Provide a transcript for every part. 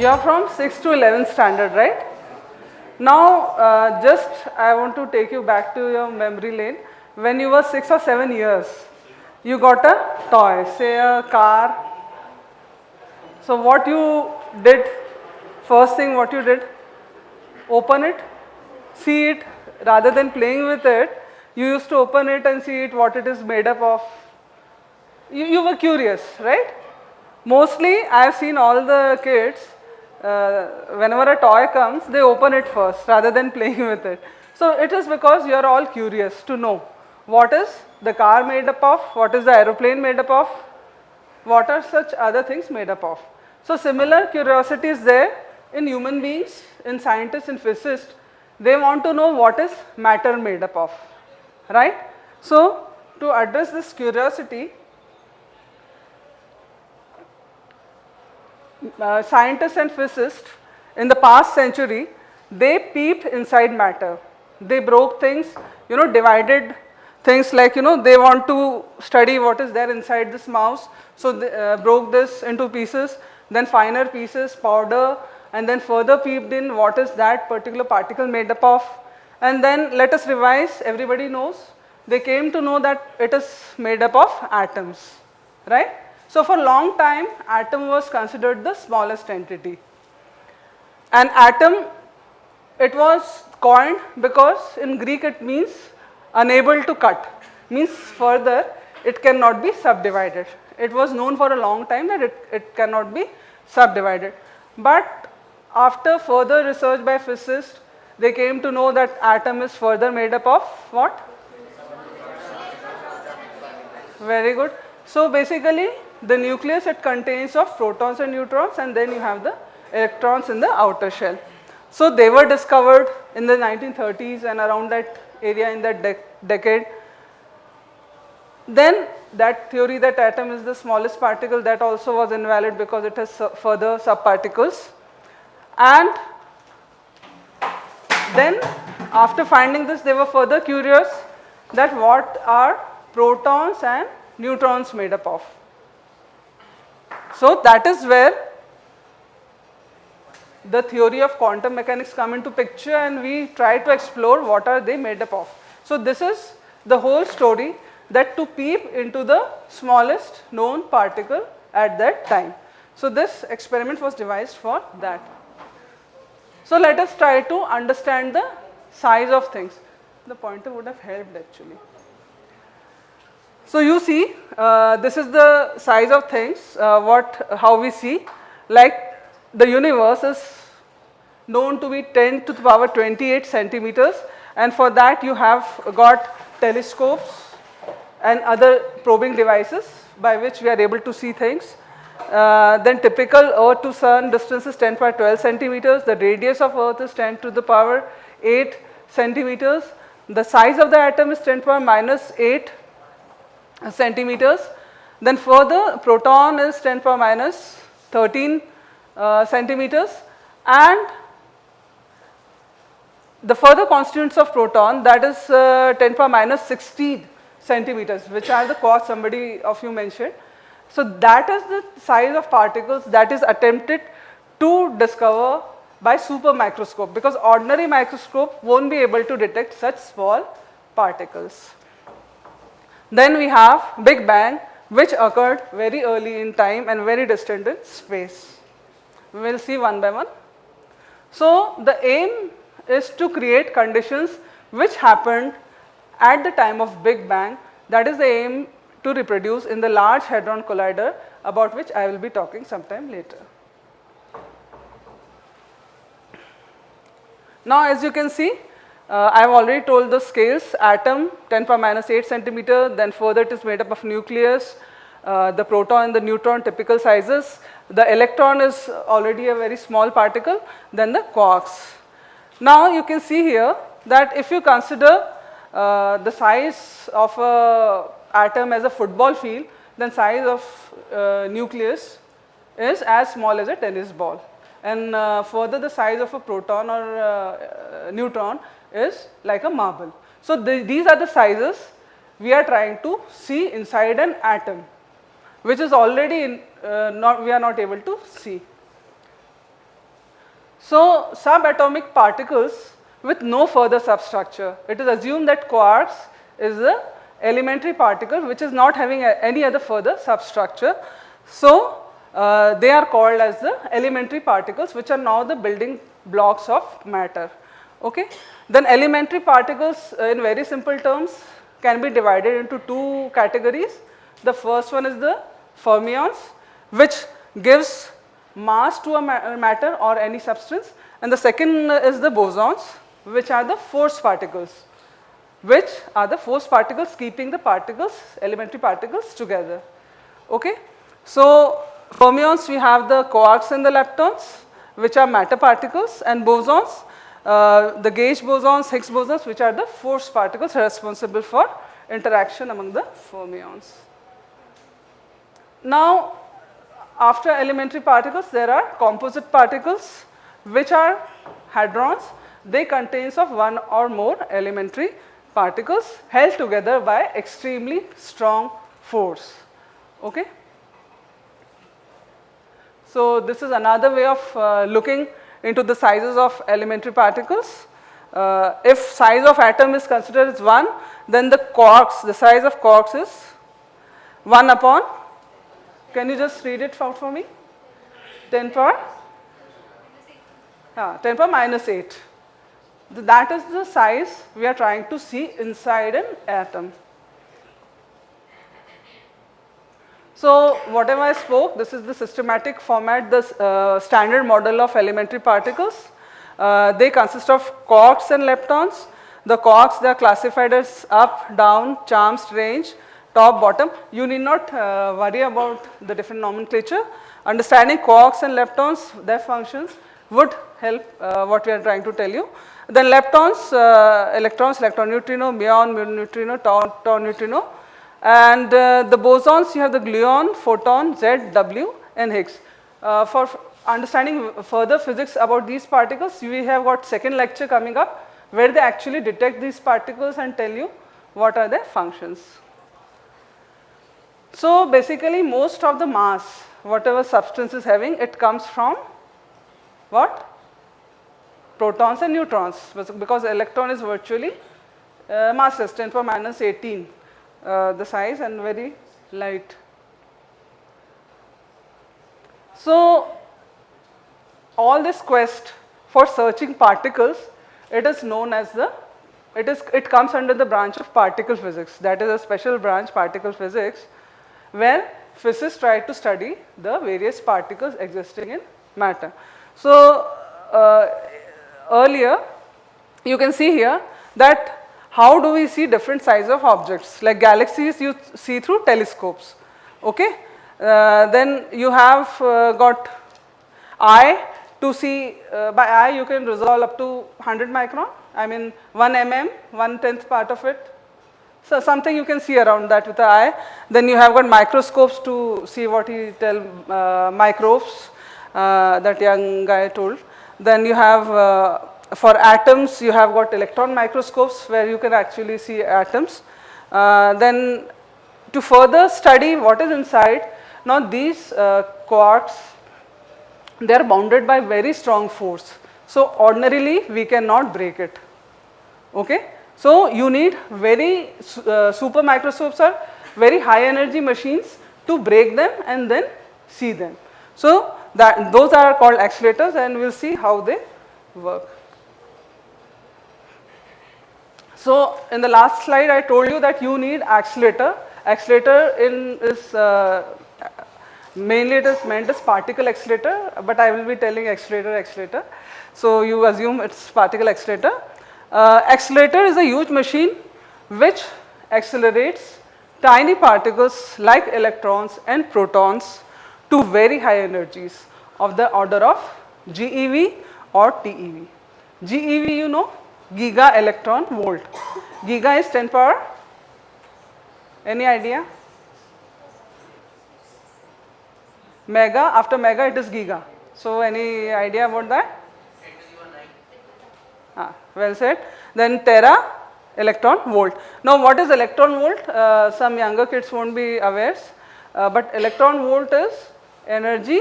You are from 6th to 11th standard, right? Now, just I want to take you back to your memory lane. When you were 6 or 7 years, you got a toy, say a car. So what you did, first thing what you did, open it, see it, rather than playing with it, you used to open it and see it, what it is made up of. You were curious, right? Mostly, I have seen all the kids, whenever a toy comes, they open it first rather than playing with it. So it is because you are all curious to know what is the car made up of, what is the aeroplane made up of, what are such other things made up of. So similar curiosity is there in human beings, in scientists, in physicists. They want to know what is matter made up of, right? So to address this curiosity, scientists and physicists in the past century, they peeped inside matter. They broke things, divided things like, they want to study what is there inside this mouse. So they broke this into pieces, then finer pieces, powder, and then further peeped in what is that particular particle made up of. And then let us revise, everybody knows, they came to know that it is made up of atoms, right? So for a long time, atom was considered the smallest entity. And atom, it was coined because in Greek it means unable to cut, means further it cannot be subdivided. It was known for a long time that it cannot be subdivided. But after further research by physicists, they came to know that atom is further made up of what? Very good. So basically, the nucleus, it contains of protons and neutrons, and then you have the electrons in the outer shell. So they were discovered in the 1930s and around that area in that decade. Then that theory that atom is the smallest particle, that also was invalid because it has further subparticles. And then after finding this, they were further curious that what are protons and neutrons made up of. So that is where the theory of quantum mechanics come into picture, and we try to explore what are they made up of. So this is the whole story, that to peep into the smallest known particle at that time. So this experiment was devised for that. So let us try to understand the size of things. The pointer would have helped actually. So you see, this is the size of things, how we see, like the universe is known to be 10 to the power 28 centimeters, and for that you have got telescopes and other probing devices by which we are able to see things. Then typical Earth to Sun distance is 10 power 12 centimeters, the radius of Earth is 10 to the power 8 centimeters, the size of the atom is 10 power minus 8 centimeters. Then further proton is 10 power minus 13 centimeters, and the further constituents of proton, that is 10 power minus 16 centimeters, which are the cost somebody of you mentioned. So that is the size of particles that is attempted to discover by super microscope, because ordinary microscope won't be able to detect such small particles. Then we have Big Bang, which occurred very early in time and very distant in space. We will see one by one. So the aim is to create conditions which happened at the time of Big Bang. That is the aim to reproduce in the Large Hadron Collider, about which I will be talking sometime later. Now as you can see, I have already told the scales. Atom 10 power minus 8 centimeter, then further it is made up of nucleus, the proton and the neutron typical sizes, the electron is already a very small particle, then the quarks. Now you can see here that if you consider the size of a atom as a football field, then size of nucleus is as small as a tennis ball, and further the size of a proton or neutron is like a marble. So these are the sizes we are trying to see inside an atom, which is already we are not able to see. So, subatomic particles with no further substructure. It is assumed that quarks is the elementary particle which is not having any other further substructure. So, they are called as the elementary particles, which are now the building blocks of matter. Okay. Then elementary particles in very simple terms can be divided into two categories. The first one is the fermions, which gives mass to a matter or any substance, and the second is the bosons, which are the force particles, keeping the particles, elementary particles together. Okay. So, fermions, we have the quarks and the leptons, which are matter particles, and bosons, the gauge bosons, Higgs bosons, which are the force particles responsible for interaction among the fermions. Now, after elementary particles, there are composite particles, which are hadrons. They contain of one or more elementary particles held together by extremely strong force. Okay. So, this is another way of looking into the sizes of elementary particles. If size of atom is considered as 1, then the size of quarks is 1 upon, can you just read it out for me? 10 power? 10 power minus 8. That is the size we are trying to see inside an atom. So, whatever I spoke, this is the systematic format, the standard model of elementary particles. They consist of quarks and leptons. The quarks, they are classified as up, down, charm, strange, top, bottom. You need not worry about the different nomenclature. Understanding quarks and leptons, their functions would help what we are trying to tell you. Then leptons, electrons, electron neutrino, muon, muon neutrino, tau neutrino. And the bosons, you have the gluon, photon, Z, W and Higgs. For understanding further physics about these particles, we have got second lecture coming up, where they actually detect these particles and tell you what are their functions. So, basically most of the mass, whatever substance is having, it comes from what? Protons and neutrons, because electron is virtually massless, 10 power minus 18. The size and very light. So, all this quest for searching particles, it is known as it comes under the branch of particle physics. That is a special branch, particle physics, where physicists try to study the various particles existing in matter. So, earlier you can see here that how do we see different size of objects, like galaxies you see through telescopes. Okay. Then you have got eye to see, by eye you can resolve up to 100 micron, I mean 1 mm, 1/10th part of it. So, something you can see around that with the eye. Then you have got microscopes to see what he microbes, that young guy told. Then you have for atoms, you have got electron microscopes where you can actually see atoms. Then to further study what is inside, now these quarks, they are bounded by very strong force. So, ordinarily we cannot break it. Okay. So, you need very super microscopes are very high energy machines to break them and then see them. So, those are called accelerators, and we will see how they work. So, in the last slide I told you that you need accelerator. Accelerator is mainly it is meant as particle accelerator, but I will be telling accelerator. So, you assume it is particle accelerator. Accelerator is a huge machine which accelerates tiny particles like electrons and protons to very high energies of the order of GeV or TeV. GeV, you know, giga electron volt. Giga is 10 power, any idea? Mega, after mega it is giga. So, any idea about that? Well said. Then tera electron volt. Now, what is electron volt? Some younger kids won't be aware, but electron volt is energy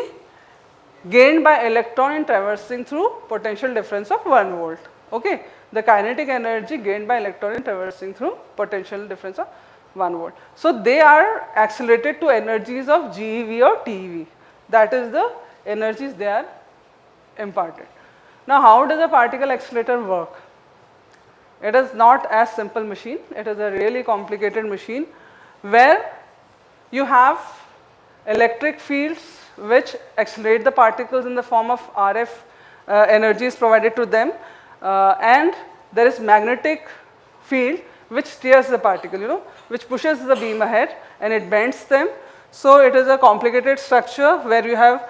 gained by electron in traversing through potential difference of 1 volt. Okay. The kinetic energy gained by electron in traversing through potential difference of 1 volt. So, they are accelerated to energies of GeV or TeV, that is the energies they are imparted. Now, how does a particle accelerator work? It is not as simple machine, it is a really complicated machine where you have electric fields which accelerate the particles in the form of RF energy is provided to them, and there is magnetic field which steers the particle, which pushes the beam ahead and it bends them. So, it is a complicated structure where you have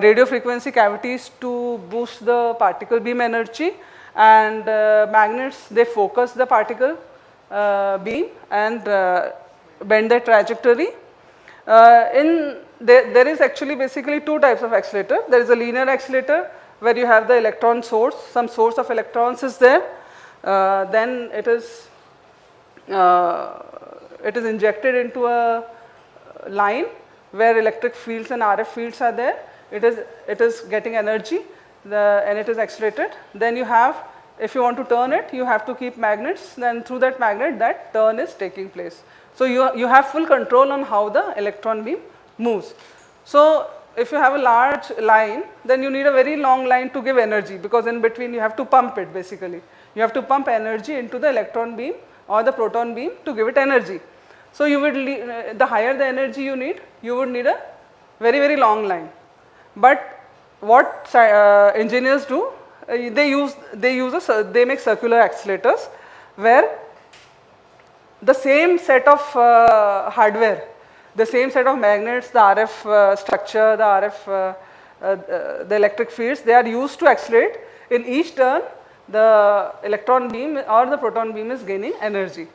radio frequency cavities to boost the particle beam energy, and magnets, they focus the particle beam and bend their trajectory. There is actually basically two types of accelerator. There is a linear accelerator where you have the electron source, some source of electrons is there, then it is injected into a line where electric fields and RF fields are there. It is getting energy and it is accelerated. Then you have, if you want to turn it, you have to keep magnets, then through that magnet that turn is taking place. So, you have full control on how the electron beam moves. So, if you have a large line, then you need a very long line to give energy, because in between you have to pump it basically. You have to pump energy into the electron beam or the proton beam to give it energy. So, you would the higher the energy you need, you would need a very, very long line. But what engineers do, they make circular accelerators where the same set of hardware, the same set of magnets, the RF structure, the RF, the electric fields, they are used to accelerate. In each turn, the electron beam or the proton beam is gaining energy.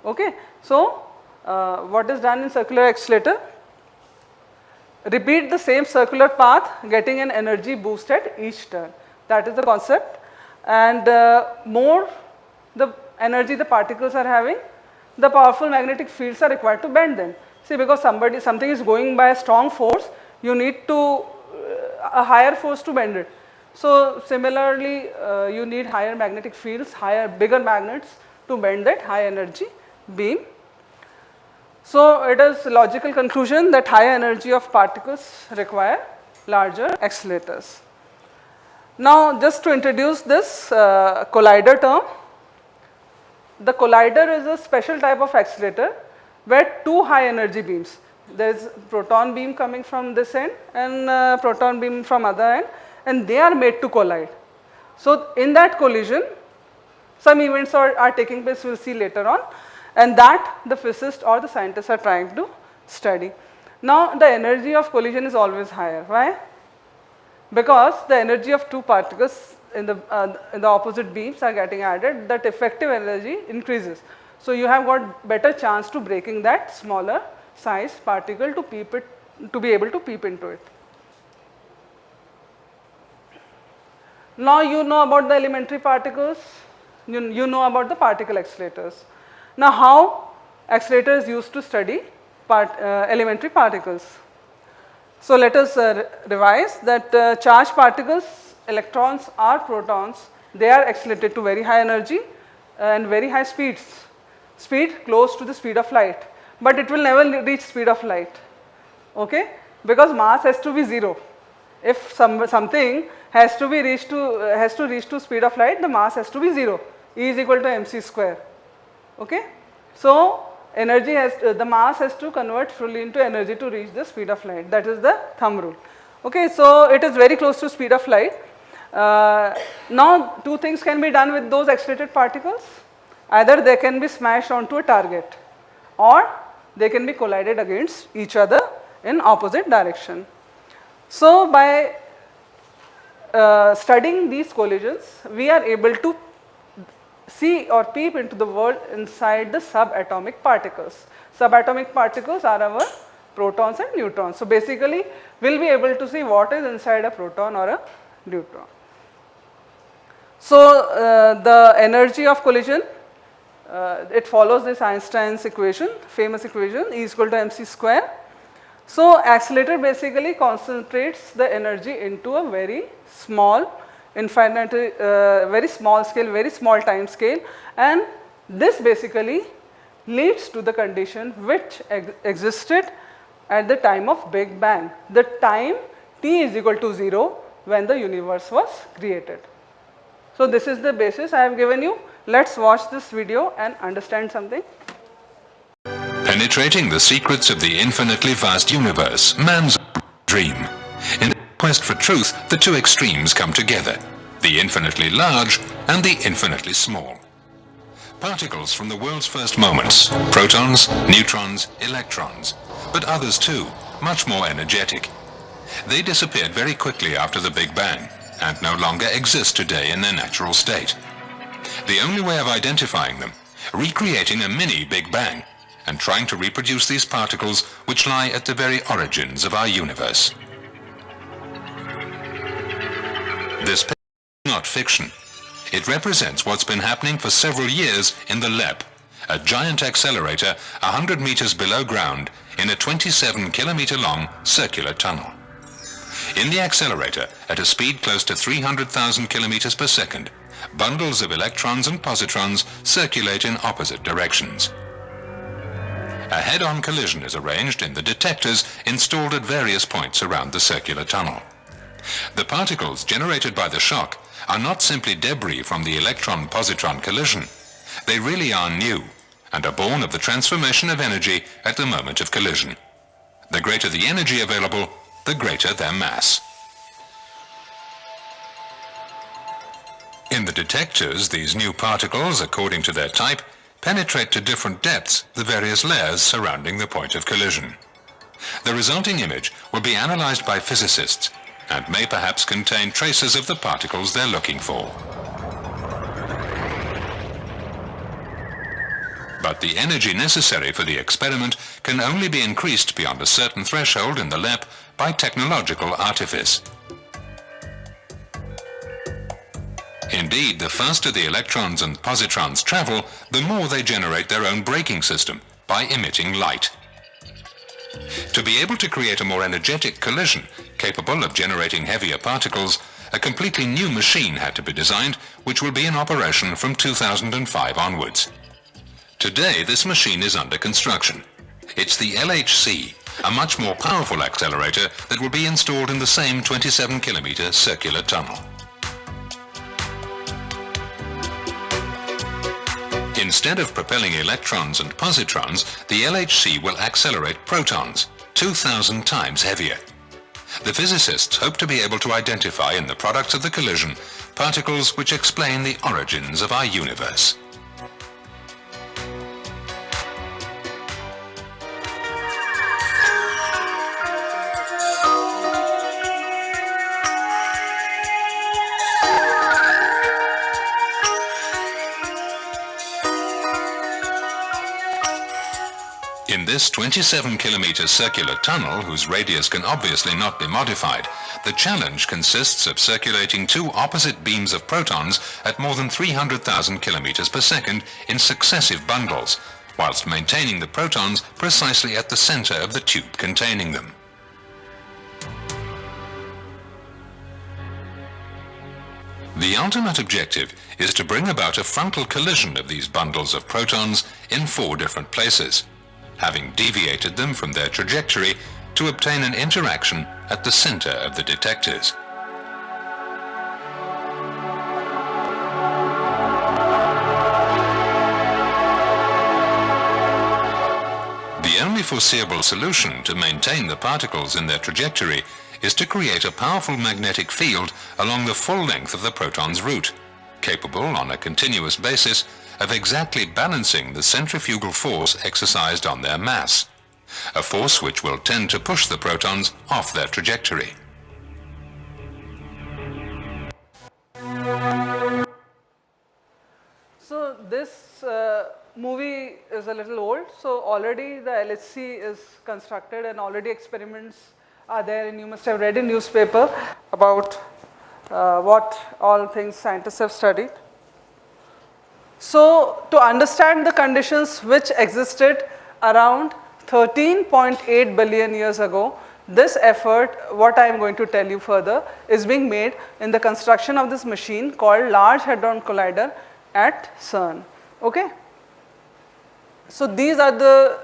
Okay. So, what is done in circular accelerator? Repeat the same circular path, getting an energy boost at each turn. That is the concept. And more the energy the particles are having, the powerful magnetic fields are required to bend them. See, because something is going by a strong force, you need to a higher force to bend it. So, similarly, you need higher magnetic fields, bigger magnets to bend that high energy beam. So, it is logical conclusion that higher energy of particles require larger accelerators. Now, just to introduce this collider term, the collider is a special type of accelerator where two high energy beams, there is proton beam coming from this end and proton beam from other end, and they are made to collide. So, in that collision, some events are taking place, we will see later on, and that the physicists or the scientists are trying to study. Now, the energy of collision is always higher. Why? Because the energy of two particles in the opposite beams are getting added, that effective energy increases. So, you have got better chance to breaking that smaller size particle to be able to peep into it. Now, you know about the elementary particles, you know about the particle accelerators. Now, how accelerator is used to study elementary particles. So, let us revise that charged particles, electrons or protons, they are accelerated to very high energy and very high speeds, speed close to the speed of light, but it will never reach speed of light, okay? Because mass has to be 0. If something has to reach to speed of light, the mass has to be 0. E is equal to mc square, okay? So, energy the mass has to convert fully into energy to reach the speed of light, that is the thumb rule. Okay, so it is very close to speed of light. Now, two things can be done with those accelerated particles. Either they can be smashed onto a target or they can be collided against each other in opposite direction. So, by studying these collisions, we are able to see or peep into the world inside the subatomic particles. Subatomic particles are our protons and neutrons. So, basically we will be able to see what is inside a proton or a neutron. So, the energy of collision, it follows this Einstein's equation, famous equation, E is equal to mc square. So accelerator basically concentrates the energy into a very small, very small scale, very small time scale, and this basically leads to the condition which existed at the time of Big Bang, the time t is equal to 0 when the universe was created. So this is the basis I have given you. Let's watch this video and understand something. Penetrating the secrets of the infinitely vast universe, man's dream. In the quest for truth, the two extremes come together, the infinitely large and the infinitely small. Particles from the world's first moments, protons, neutrons, electrons, but others too, much more energetic. They disappeared very quickly after the Big Bang and no longer exist today in their natural state. The only way of identifying them, recreating a mini Big Bang and trying to reproduce these particles which lie at the very origins of our universe. This picture is not fiction. It represents what's been happening for several years in the LEP, a giant accelerator 100 meters below ground in a 27-kilometer long circular tunnel. In the accelerator, at a speed close to 300,000 kilometers per second, bundles of electrons and positrons circulate in opposite directions. A head-on collision is arranged in the detectors installed at various points around the circular tunnel. The particles generated by the shock are not simply debris from the electron-positron collision. They really are new and are born of the transformation of energy at the moment of collision. The greater the energy available, the greater their mass. In the detectors, these new particles, according to their type, penetrate to different depths the various layers surrounding the point of collision. The resulting image will be analyzed by physicists and may perhaps contain traces of the particles they're looking for. But the energy necessary for the experiment can only be increased beyond a certain threshold in the LEP by technological artifice. Indeed, the faster the electrons and positrons travel, the more they generate their own braking system by emitting light. To be able to create a more energetic collision capable of generating heavier particles, a completely new machine had to be designed, which will be in operation from 2005 onwards. Today, this machine is under construction. It's the LHC, a much more powerful accelerator that will be installed in the same 27-kilometer circular tunnel. Instead of propelling electrons and positrons, the LHC will accelerate protons, 2,000 times heavier. The physicists hope to be able to identify in the products of the collision particles which explain the origins of our universe. In this 27-kilometer circular tunnel, whose radius can obviously not be modified, the challenge consists of circulating two opposite beams of protons at more than 300,000 kilometers per second in successive bundles, whilst maintaining the protons precisely at the center of the tube containing them. The ultimate objective is to bring about a frontal collision of these bundles of protons in 4 different places, having deviated them from their trajectory to obtain an interaction at the center of the detectors. The only foreseeable solution to maintain the particles in their trajectory is to create a powerful magnetic field along the full length of the proton's route, capable on a continuous basis of exactly balancing the centrifugal force exercised on their mass, a force which will tend to push the protons off their trajectory. So this movie is a little old, so already the LHC is constructed and already experiments are there, and you must have read in newspaper about what all things scientists have studied. So to understand the conditions which existed around 13.8 billion years ago, this effort, what I am going to tell you further, is being made in the construction of this machine called Large Hadron Collider at CERN. Okay? So these are the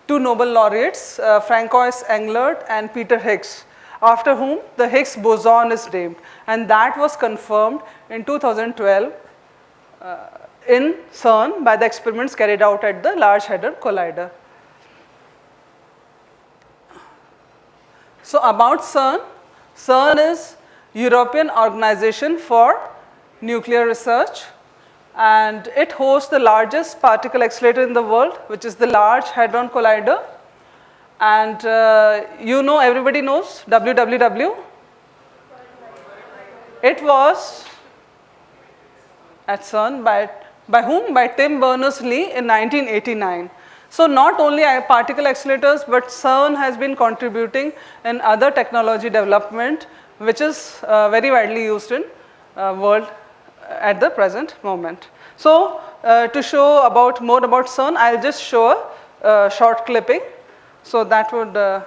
two Nobel laureates, Francois Englert and Peter Higgs, after whom the Higgs boson is named, and that was confirmed in 2012 in CERN by the experiments carried out at the Large Hadron Collider. So about CERN, CERN is European Organization for Nuclear Research, and it hosts the largest particle accelerator in the world, which is the Large Hadron Collider. And you know, everybody knows WWW. It was at CERN by whom? By Tim Berners-Lee in 1989. So not only particle accelerators, but CERN has been contributing in other technology development, which is very widely used in world at the present moment. So to show more about CERN, I'll just show a short clipping. So that would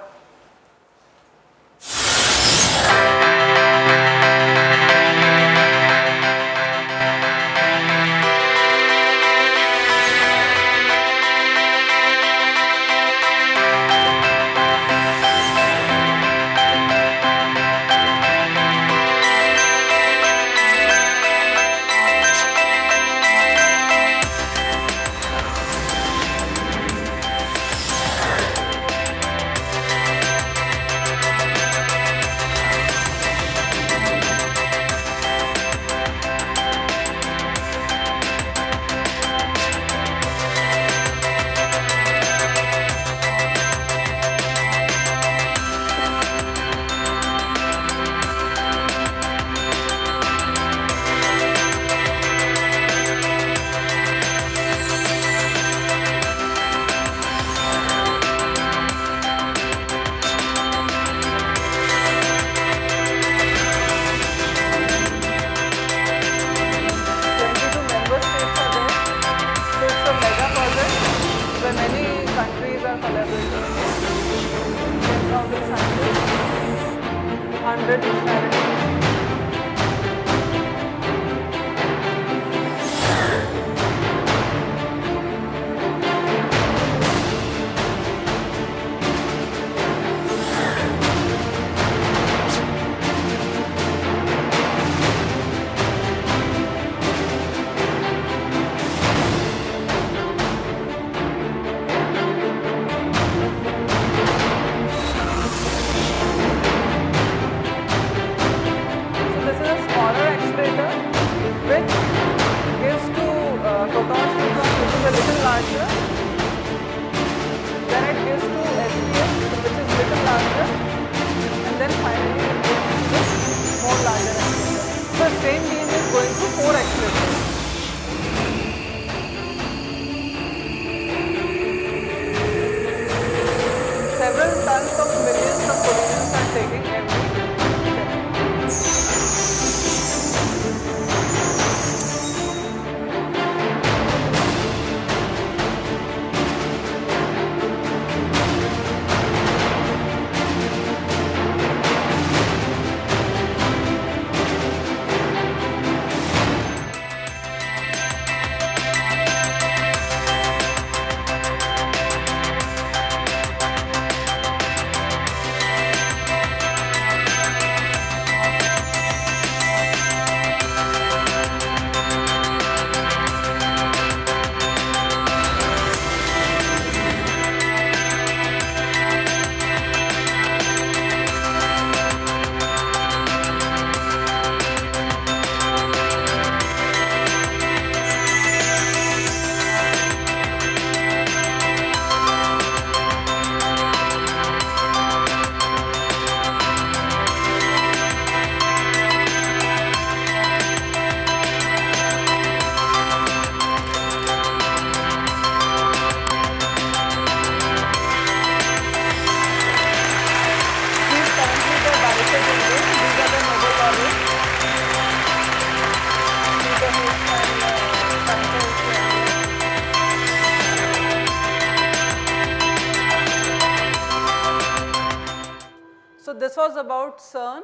was about CERN,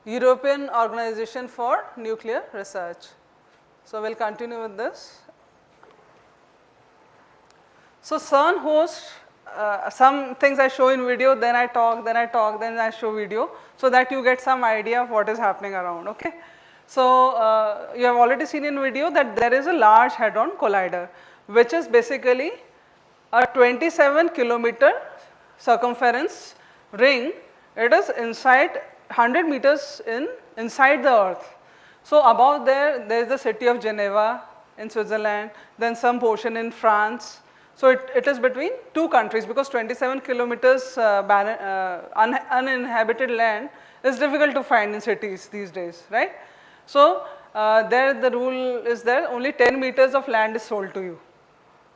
European Organization for Nuclear Research. So, we will continue with this. So, CERN hosts some things I show in video, then I talk, then I show video, so that you get some idea of what is happening around. Okay. So, you have already seen in video that there is a Large Hadron Collider, which is basically a 27 kilometer circumference ring. It is inside 100 meters inside the earth. So, above there is the city of Geneva in Switzerland, then some portion in France. So, it is between two countries, because 27 kilometers uninhabited land is difficult to find in cities these days, right. So, there the rule is there, only 10 meters of land is sold to you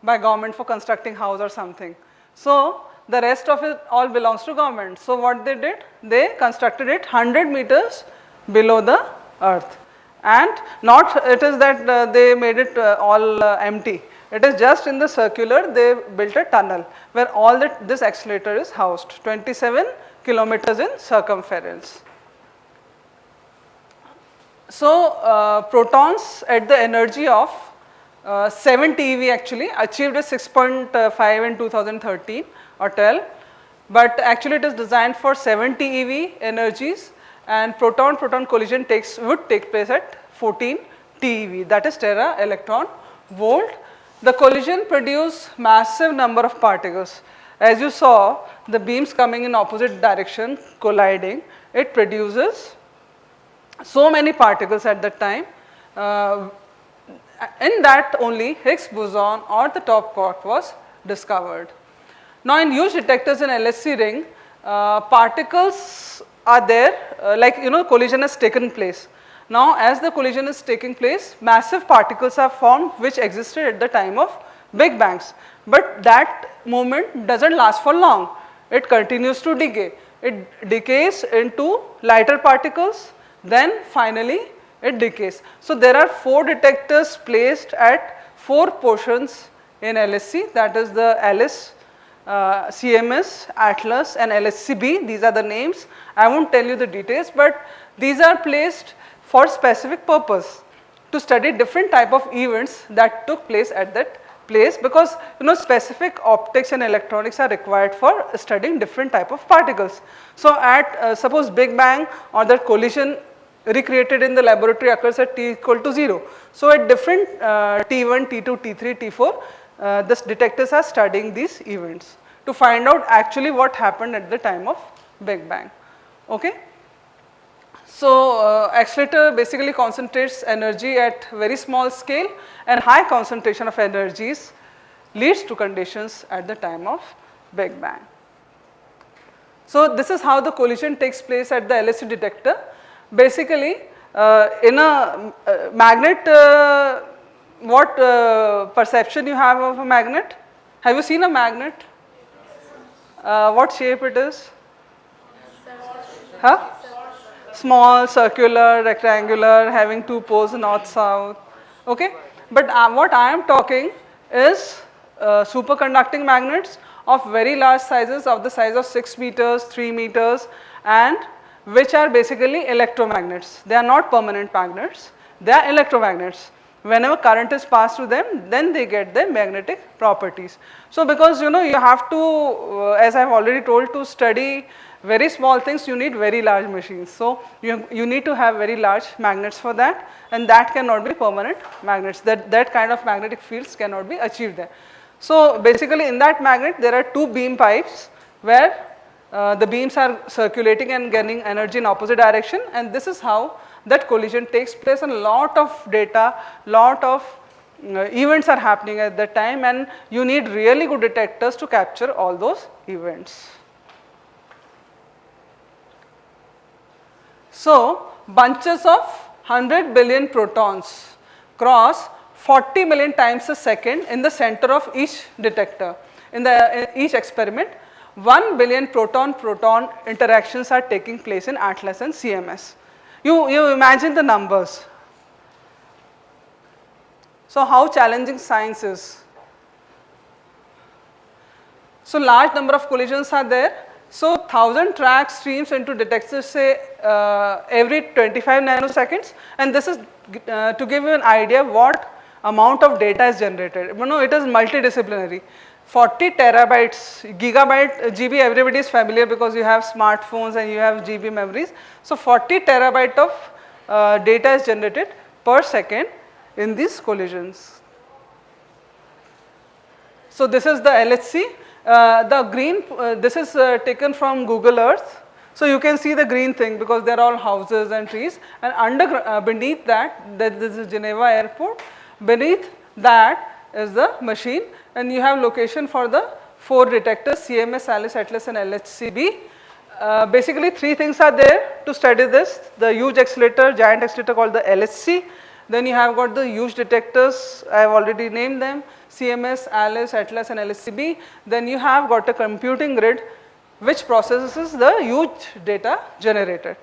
by government for constructing house or something. So, the rest of it all belongs to government. So, what they did? They constructed it 100 meters below the earth, and not it is that they made it all empty. It is just in the circular they built a tunnel where all this accelerator is housed, 27 kilometers in circumference. So, protons at the energy of 7 TeV actually achieved a 6.5 in 2013 or 12, but actually it is designed for 7 TeV energies, and proton-proton collision would take place at 14 TeV, that is tera electron volt. The collision produce massive number of particles. As you saw, the beams coming in opposite direction colliding, it produces so many particles at that time. In that only Higgs boson or the top quark was discovered. Now, in huge detectors in LHC ring, particles are there, like collision has taken place. Now, as the collision is taking place, massive particles are formed which existed at the time of Big Bangs, but that movement does not last for long, it continues to decay. It decays into lighter particles, then finally it decays. So, there are 4 detectors placed at 4 portions in LHC, that is the Alice, CMS, Atlas and LHCb. These are the names. I will not tell you the details, but these are placed for specific purpose to study different type of events that took place at that place, because specific optics and electronics are required for studying different type of particles. So, at suppose Big Bang or the collision recreated in the laboratory occurs at t equal to 0. So, at different T1, T2, T3, T4, the detectors are studying these events to find out actually what happened at the time of Big Bang. Okay. So, accelerator basically concentrates energy at very small scale, and high concentration of energies leads to conditions at the time of Big Bang. So, this is how the collision takes place at the LHC detector. Basically, in a magnet, what perception you have of a magnet? Have you seen a magnet? What shape it is? Huh? Small, circular, rectangular, having 2 poles north, south. Okay? But what I am talking is superconducting magnets of very large sizes, of the size of 6 meters, 3 meters, and which are basically electromagnets. They are not permanent magnets, they are electromagnets. Whenever current is passed through them, then they get their magnetic properties. So, because you have to, as I have already told, to study very small things, you need very large machines. So, you need to have very large magnets for that, and that cannot be permanent magnets. That kind of magnetic fields cannot be achieved there. So, basically in that magnet there are 2 beam pipes where the beams are circulating and getting energy in opposite direction, and this is how that collision takes place, and a lot of data, lot of events are happening at that time, and you need really good detectors to capture all those events. So, bunches of 100 billion protons cross 40 million times a second in the center of each detector. In each experiment, 1 billion proton-proton interactions are taking place in Atlas and CMS. You imagine the numbers. So, how challenging science is. So, large number of collisions are there, So 1000 tracks streams into detectors say every 25 nanoseconds, and this is to give you an idea what amount of data is generated. You know, it is multidisciplinary. 40 terabytes, gigabyte, GB everybody is familiar because you have smartphones and you have GB memories. So 40 terabyte of data is generated per second in these collisions. So this is the LHC. The green, this is taken from Google Earth. So you can see the green thing because they are all houses and trees, and beneath that, this is Geneva airport. Beneath that is the machine, and you have location for the 4 detectors, CMS, ALICE, ATLAS and LHCb. Basically 3 things are there to study this: the huge accelerator, giant accelerator called the LHC. Then you have got the huge detectors, I have already named them, CMS, ALICE, ATLAS and LHCb. Then you have got a computing grid which processes the huge data generated.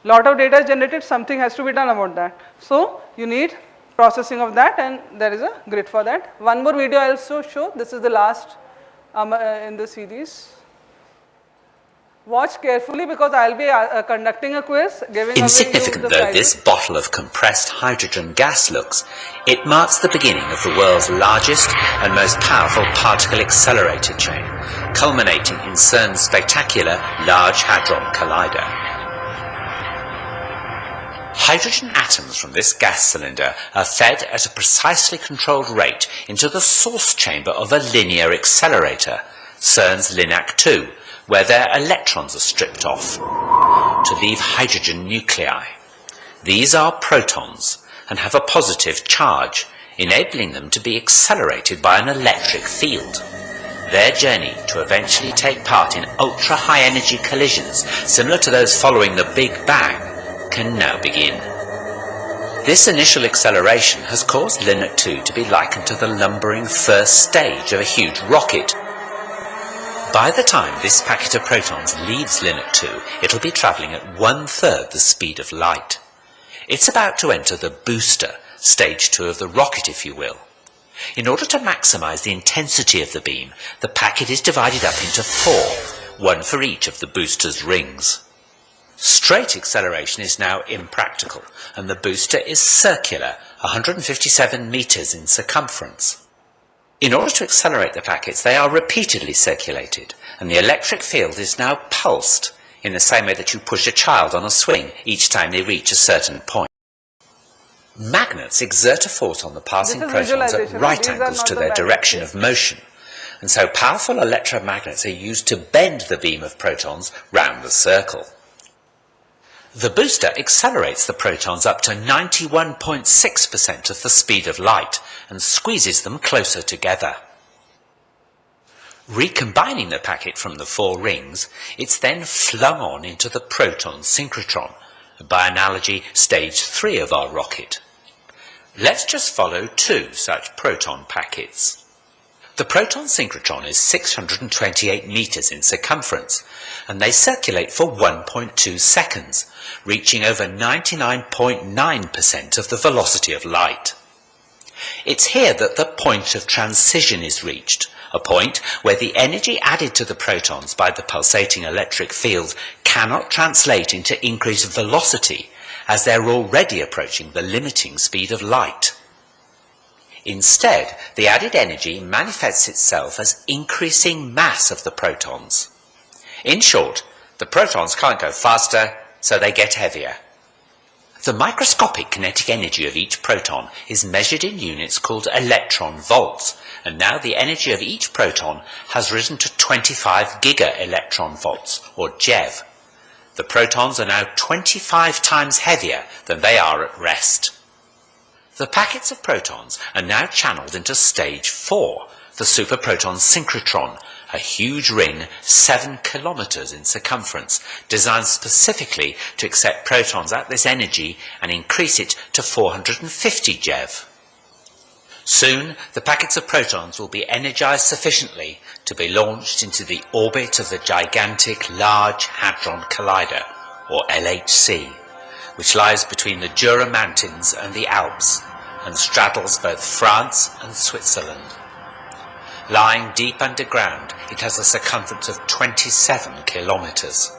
Lot of data is generated, something has to be done about that. So you need processing of that, and there is a grid for that. One more video I will also show. This is the last in the series. Watch carefully because I will be conducting a quiz, giving Insignificant though this bottle of compressed hydrogen gas looks, it marks the beginning of the world's largest and most powerful particle accelerator chain, culminating in CERN's spectacular Large Hadron Collider. Hydrogen atoms from this gas cylinder are fed at a precisely controlled rate into the source chamber of a linear accelerator, CERN's LINAC-2, where their electrons are stripped off to leave hydrogen nuclei. These are protons and have a positive charge, enabling them to be accelerated by an electric field. Their journey to eventually take part in ultra-high energy collisions similar to those following the Big Bang can now begin. This initial acceleration has caused LINAC-2 to be likened to the lumbering first stage of a huge rocket. By the time this packet of protons leaves LINAC-2, it'll be travelling at 1/3 the speed of light. It's about to enter the booster, stage 2 of the rocket if you will. In order to maximise the intensity of the beam, the packet is divided up into 4, one for each of the booster's rings. Straight acceleration is now impractical, and the booster is circular, 157 metres in circumference. In order to accelerate the packets, they are repeatedly circulated, and the electric field is now pulsed, in the same way that you push a child on a swing each time they reach a certain point. Magnets exert a force on the passing protons at right angles to their direction of motion, and so powerful electromagnets are used to bend the beam of protons round the circle. The booster accelerates the protons up to 91.6% of the speed of light and squeezes them closer together. Recombining the packet from the 4 rings, it's then flung on into the proton synchrotron, by analogy stage 3 of our rocket. Let's just follow 2 such proton packets. The proton synchrotron is 628 metres in circumference, and they circulate for 1.2 seconds, reaching over 99.9% of the velocity of light. It's here that the point of transition is reached, a point where the energy added to the protons by the pulsating electric field cannot translate into increased velocity, as they're already approaching the limiting speed of light. Instead, the added energy manifests itself as increasing mass of the protons. In short, the protons can't go faster, so they get heavier. The microscopic kinetic energy of each proton is measured in units called electron volts, and now the energy of each proton has risen to 25 giga-electron volts, or GeV. The protons are now 25 times heavier than they are at rest. The packets of protons are now channeled into stage 4, the superproton synchrotron, a huge ring 7 kilometers in circumference, designed specifically to accept protons at this energy and increase it to 450 GeV. Soon, the packets of protons will be energized sufficiently to be launched into the orbit of the gigantic Large Hadron Collider, or LHC, which lies between the Jura Mountains and the Alps, and straddles both France and Switzerland. Lying deep underground, it has a circumference of 27 kilometres.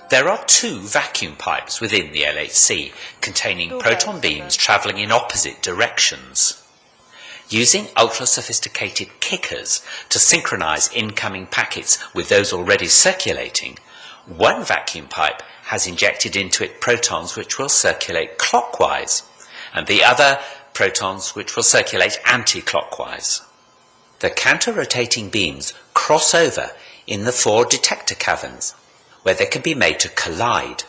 There are two vacuum pipes within the LHC containing proton beams travelling in opposite directions. Using ultra-sophisticated kickers to synchronise incoming packets with those already circulating, one vacuum pipe has injected into it protons which will circulate clockwise, and the other protons which will circulate anti-clockwise. The counter-rotating beams cross over in the four detector caverns, where they can be made to collide.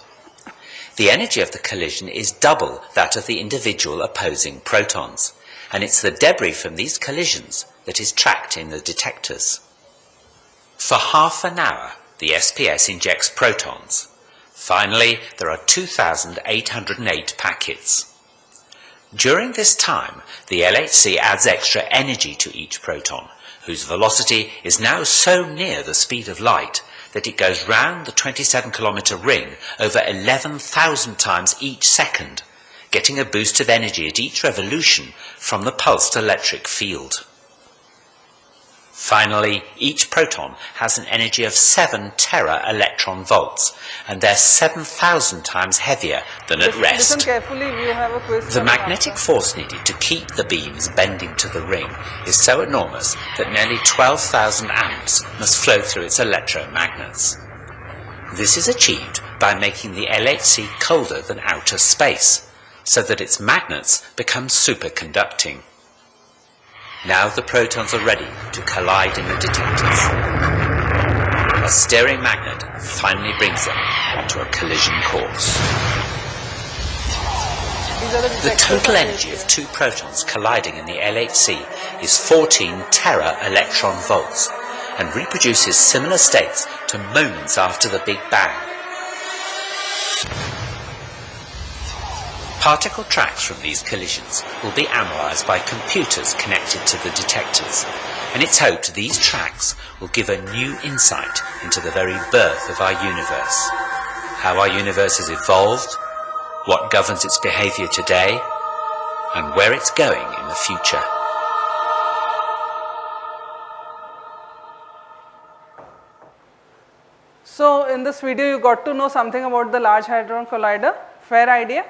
The energy of the collision is double that of the individual opposing protons, and it's the debris from these collisions that is tracked in the detectors. For half an hour, the SPS injects protons. Finally, there are 2,808 packets. During this time, the LHC adds extra energy to each proton, whose velocity is now so near the speed of light that it goes round the 27-kilometre ring over 11,000 times each second, getting a boost of energy at each revolution from the pulsed electric field. Finally, each proton has an energy of 7 tera-electron volts, and they're 7,000 times heavier than at rest. Listen carefully, we have a quiz. The magnetic force needed to keep the beams bending to the ring is so enormous that nearly 12,000 amps must flow through its electromagnets. This is achieved by making the LHC colder than outer space, so that its magnets become superconducting. Now the protons are ready to collide in the detectors. A steering magnet finally brings them onto a collision course. The total energy of two protons colliding in the LHC is 14 tera-electron volts and reproduces similar states to moments after the Big Bang. Particle tracks from these collisions will be analysed by computers connected to the detectors, and it's hoped these tracks will give a new insight into the very birth of our universe, how our universe has evolved, what governs its behaviour today, and where it's going in the future. So in this video you got to know something about the Large Hadron Collider. Fair idea?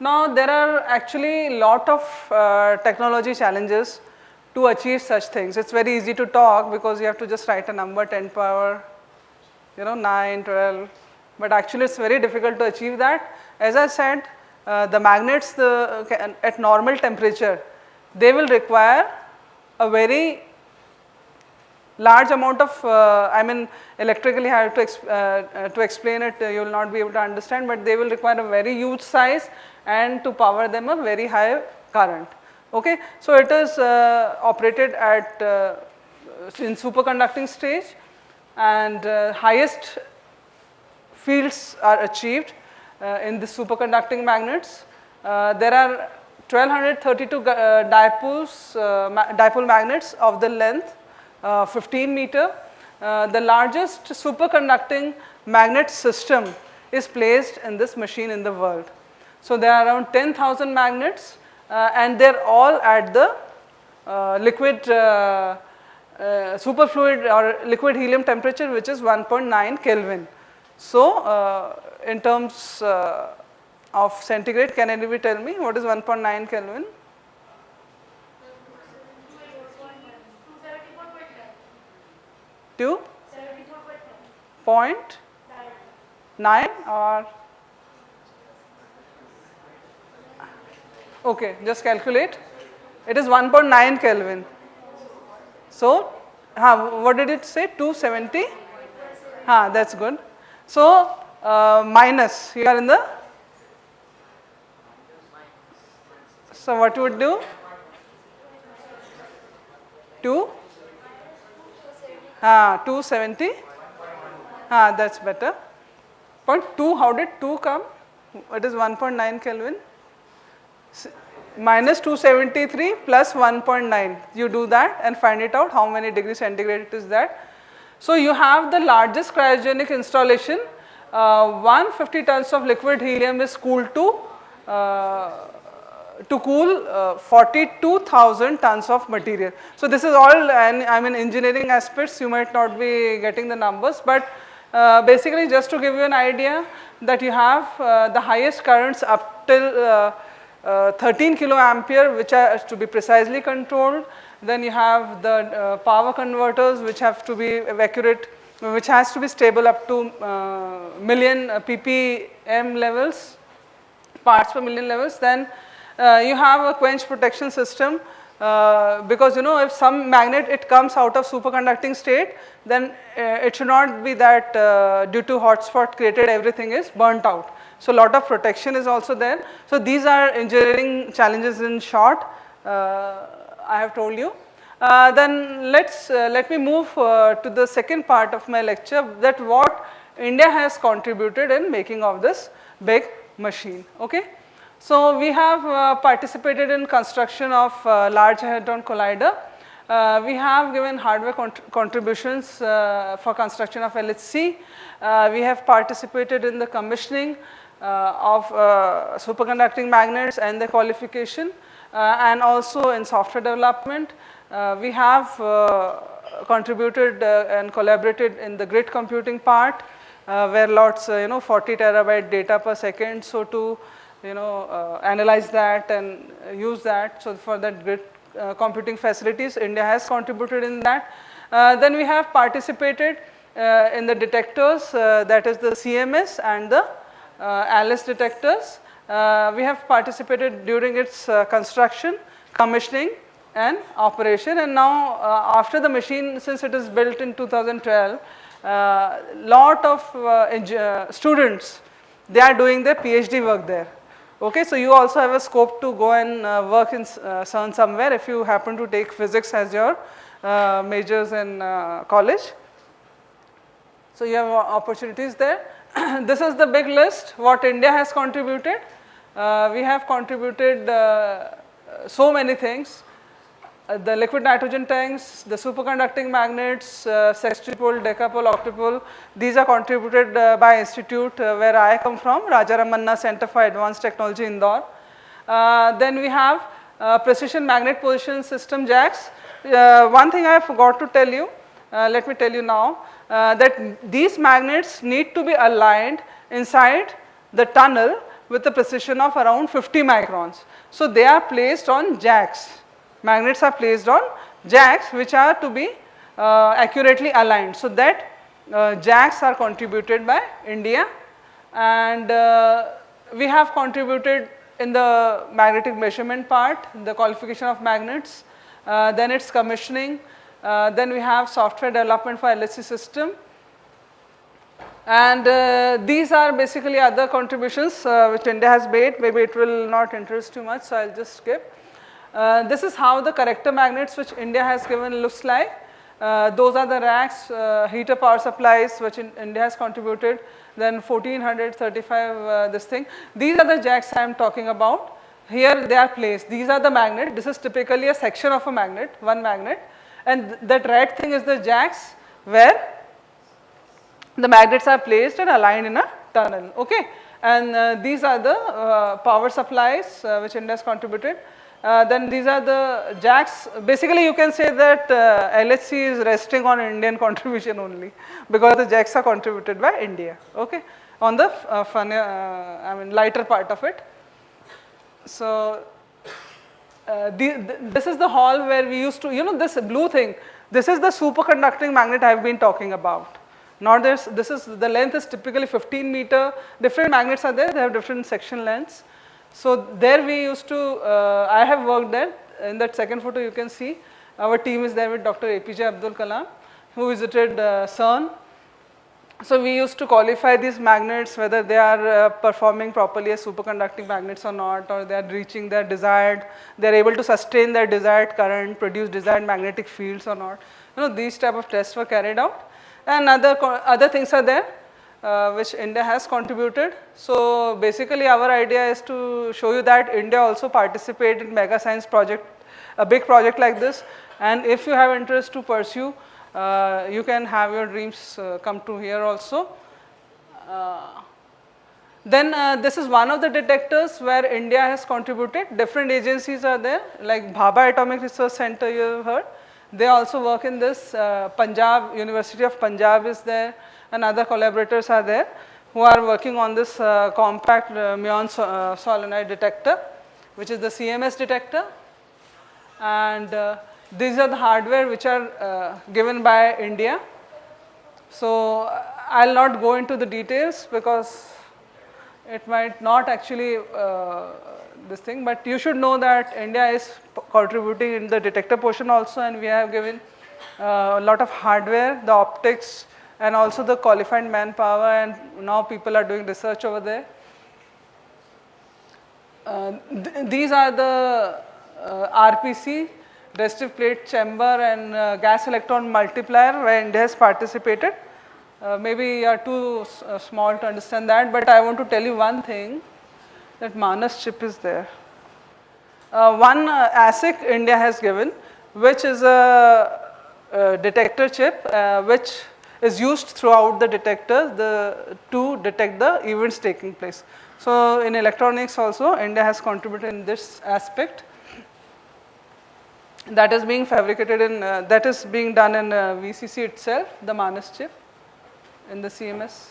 Now there are actually lot of technology challenges to achieve such things. It's very easy to talk because you have to just write a number 10 power 9, 12, but actually it's very difficult to achieve that. As I said, the magnets at normal temperature, they will require a very large amount of, electrically I have to explain it, you will not be able to understand, but they will require a very huge size and to power them a very high current. Okay, so it is operated at in superconducting stage, and highest fields are achieved in the superconducting magnets. There are 1232 dipole magnets of the length 15 meter. The largest superconducting magnet system is placed in this machine in the world. So there are around 10,000 magnets and they are all at the liquid superfluid or liquid helium temperature, which is 1.9 Kelvin. So in terms of centigrade, can anybody tell me what is 1.9 Kelvin? Two? 0.9 or? Okay, just calculate. It is 1.9 Kelvin. So, what did it say? 270? That's good. So, minus, you are in the, so what you would do? 270? That's better. Point 2, how did 2 come? It is 1.9 Kelvin. Minus 273 plus 1.9. You do that and find it out how many degrees centigrade it is that. So you have the largest cryogenic installation. 150 tons of liquid helium is cooled to to cool 42,000 tons of material. So this is all, and I mean engineering aspects, you might not be getting the numbers, but basically just to give you an idea that you have the highest currents up till 13 kiloampere, which are to be precisely controlled. Then you have the power converters which have to be accurate, which has to be stable up to million ppm levels, parts per million levels. Then you have a quench protection system, because you know, if some magnet it comes out of superconducting state, then it should not be that due to hotspot created everything is burnt out. So, lot of protection is also there. So, these are engineering challenges in short, I have told you. Then let me move to the second part of my lecture, that what India has contributed in making of this big machine. Okay. So, we have participated in construction of Large Hadron Collider. We have given hardware contributions for construction of LHC. We have participated in the commissioning of superconducting magnets and the qualification, and also in software development. We have contributed and collaborated in the grid computing part, where lots 40 terabyte data per second. So, to analyze that and use that, so for that grid computing facilities, India has contributed in that. Then we have participated in the detectors, that is the CMS and the Alice detectors. We have participated during its construction, commissioning and operation, and now after the machine, since it is built in 2012, lot of students, they are doing their PhD work there. Okay, so you also have a scope to go and work in CERN somewhere if you happen to take physics as your majors in college. So you have opportunities there. This is the big list what India has contributed. We have contributed so many things. The liquid nitrogen tanks, the superconducting magnets, sextupole, decapole, octupole, these are contributed by institute where I come from, Raja Ramanna Center for Advanced Technology, Indore. Then we have precision magnet position system jacks. One thing I forgot to tell you, let me tell you now, that these magnets need to be aligned inside the tunnel with a precision of around 50 microns. So they are placed on jacks. Magnets are placed on jacks which are to be accurately aligned. So that jacks are contributed by India, and we have contributed in the magnetic measurement part, the qualification of magnets, then its commissioning, then we have software development for LHC system, and these are basically other contributions which India has made. Maybe it will not interest too much, so I will just skip. This is how the corrector magnets which India has given looks like. Those are the racks, heater power supplies which India has contributed, then 1435 this thing. These are the jacks I am talking about. Here they are placed. These are the magnet. This is typically a section of a magnet, one magnet, and that red thing is the jacks where the magnets are placed and aligned in a tunnel. Okay, and these are the power supplies which India has contributed. Then these are the jacks. Basically you can say that LHC is resting on Indian contribution only, because the jacks are contributed by India, okay, on the lighter part of it. So this is the hall where we used to, this blue thing, this is the superconducting magnet I have been talking about. Now this is, the length is typically 15 meter, different magnets are there, they have different section lengths. So there we used to, I have worked there. In that second photo you can see our team is there with Dr. APJ Abdul Kalam, who visited CERN. So we used to qualify these magnets, whether they are performing properly as superconducting magnets or not, or they are reaching their desired, they are able to sustain their desired current, produce desired magnetic fields or not. These type of tests were carried out, and other things are there. Which India has contributed. So basically our idea is to show you that India also participated in mega science project, a big project like this, and if you have interest to pursue, you can have your dreams come true here also. Then this is one of the detectors where India has contributed. Different agencies are there, like Bhabha Atomic Research Center you have heard. They also work in this. Punjab, University of Punjab is there, and other collaborators are there who are working on this compact muon solenoid detector, which is the CMS detector. And these are the hardware which are given by India. So I will not go into the details because it might not actually this thing, but you should know that India is contributing in the detector portion also, and we have given a lot of hardware, the optics, and also the qualified manpower, and now people are doing research over there. These are the RPC, resistive plate chamber, and gas electron multiplier where India has participated. Maybe you are too small to understand that, but I want to tell you one thing, that Manas chip is there. One ASIC India has given, which is a detector chip which is used throughout the detector to detect the events taking place. So in electronics also India has contributed in this aspect. That is being fabricated in, that is being done in VCC itself, the Manas chip in the CMS.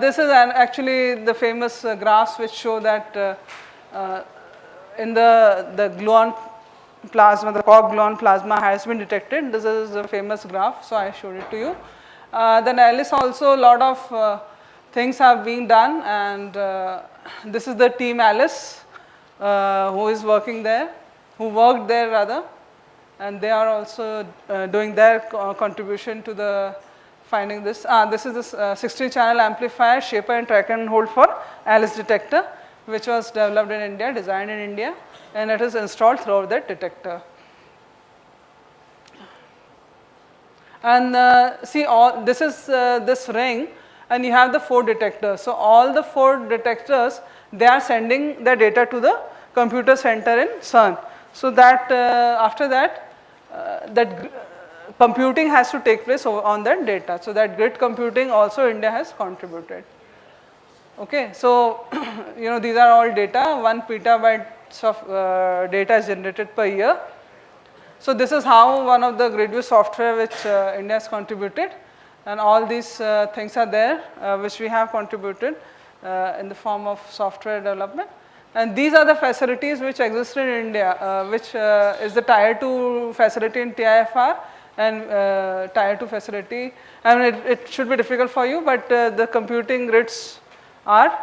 This is actually the famous graphs which show that in the gluon plasma, the Cork gluon plasma has been detected. This is a famous graph, so I showed it to you. Then Alice also, a lot of things have been done, and this is the team Alice who is working there, who worked there rather, and they are also doing their contribution to the finding this. This is this 16-channel amplifier, shaper and track and hold for Alice detector, which was developed in India, designed in India, and it is installed throughout that detector. And see, all this is this ring, and you have the 4 detectors. So all the 4 detectors, they are sending the data to the computer center in CERN. So that after that, computing has to take place on that data. So that grid computing also India has contributed. Okay, so you know, these are all data. 1 petabytes of data is generated per year. So this is how one of the GridView software which India has contributed, and all these things are there which we have contributed in the form of software development. And these are the facilities which exist in India, which is the Tier 2 facility in TIFR and Tier 2 facility. I mean, it should be difficult for you, but the computing grids are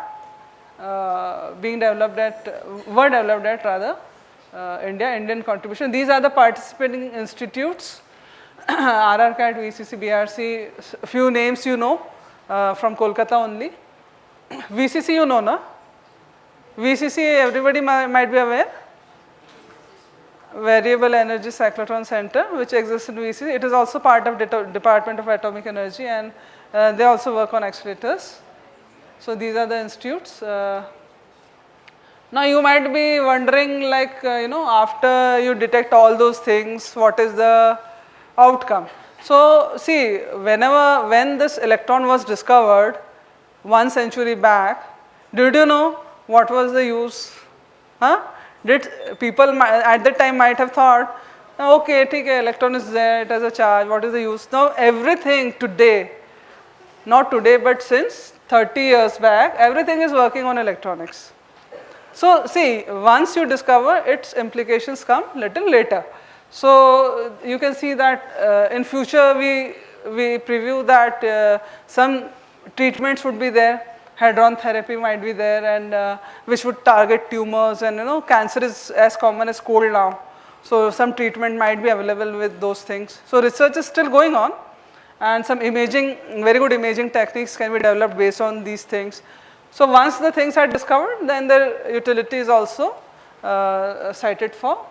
being developed at, were developed at rather, Indian contribution. These are the participating institutes, RRCAT, VCC, BRC, few names you know from Kolkata only. VCC you know, na? VCC everybody might be aware. Variable Energy Cyclotron Center, which exists in VCC. It is also part of Department of Atomic Energy, and they also work on accelerators. So these are the institutes. Now you might be wondering, like, you know, after you detect all those things, what is the outcome? So see, when this electron was discovered 1 century back, did you know what was the use? Did people at that time might have thought, okay, electron is there, it has a charge, what is the use? Now everything today, not today but since 30 years back, everything is working on electronics. So see, once you discover, its implications come little later. So you can see that in future we preview that some treatments would be there. Hadron therapy might be there, and which would target tumors, and you know, cancer is as common as cold now. So some treatment might be available with those things. So research is still going on, and some imaging, very good imaging techniques can be developed based on these things. So once the things are discovered, then their utility is also cited for.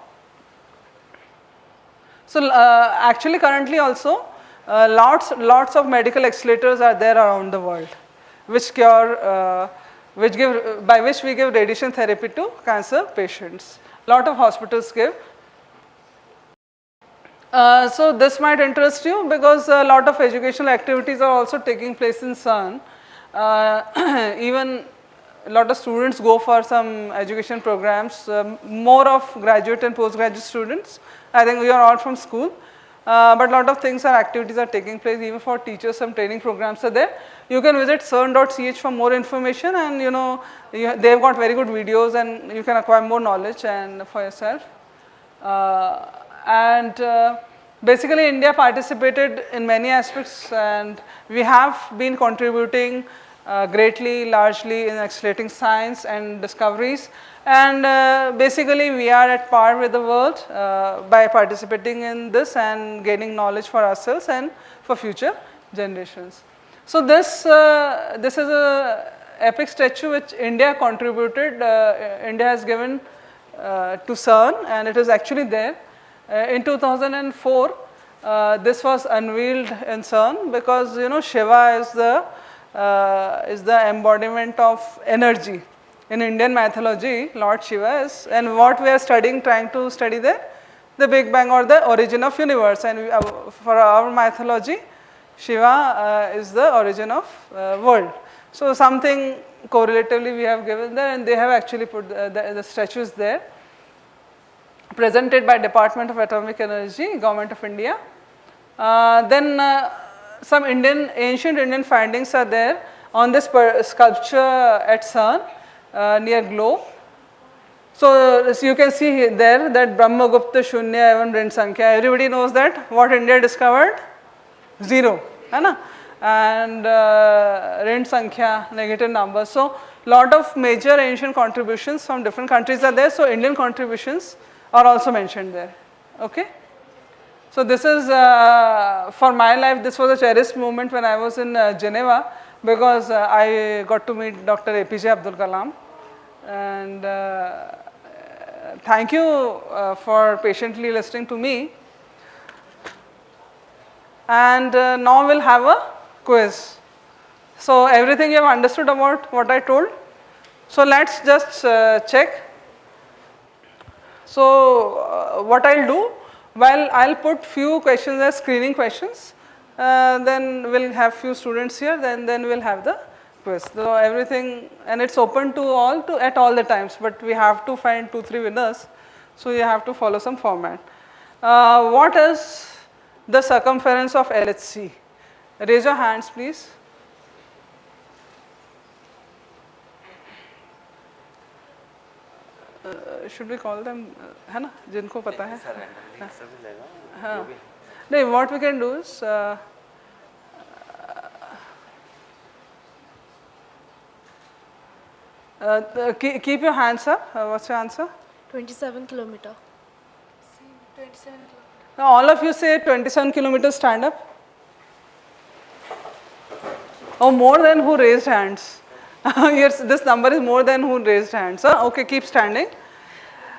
So actually currently also lots of medical accelerators are there around the world, which cure, by which we give radiation therapy to cancer patients. Lot of hospitals give. So this might interest you because a lot of educational activities are also taking place in CERN. Even a lot of students go for some education programs, more of graduate and postgraduate students. I think we are all from school, but a lot of things activities are taking place. Even for teachers, some training programs are there. You can visit cern.ch for more information, and they've got very good videos, and you can acquire more knowledge and for yourself. Basically India participated in many aspects, and we have been contributing greatly, largely in accelerating science and discoveries, and basically we are at par with the world by participating in this and gaining knowledge for ourselves and for future generations. So this is a epic statue which India contributed. India has given to CERN, and it is actually there. In 2004, this was unveiled in CERN because Shiva is the embodiment of energy. In Indian mythology, Lord Shiva is, and what we are trying to study there, the Big Bang or the origin of universe. And for our mythology, Shiva is the origin of world. So something correlatively we have given there, and they have actually put the statues there, presented by Department of Atomic Energy, Government of India. Then some ancient Indian findings are there on this sculpture at CERN near globe. So you can see there that Brahmagupta Shunya Evam Rin Sankhya. Everybody knows that what India discovered? 0, and Rin Sankhya, negative numbers. So lot of major ancient contributions from different countries are there. So Indian contributions are also mentioned there. Okay. So this is for my life, this was a cherished moment when I was in Geneva, because I got to meet Dr. APJ Abdul Kalam, and thank you for patiently listening to me. And now we'll have a quiz. So everything you have understood about what I told. So let's just check. So what I'll do, well, I'll put few questions as screening questions, then we'll have few students here, then we'll have the quiz. So everything, and it's open to all at all the times, but we have to find 2-3 winners, so you have to follow some format. What is the circumference of LHC? Raise your hands, please. Should we call them, है ना, जिनको पता है? हाँ, नहीं, what we can do is keep your hands up. What's your answer? 27 kilometer. 27 kilometer. Now all of you say 27 kilometers, stand up. Oh, more than who raised hands. Yes, this number is more than who raised hands. Okay, keep standing.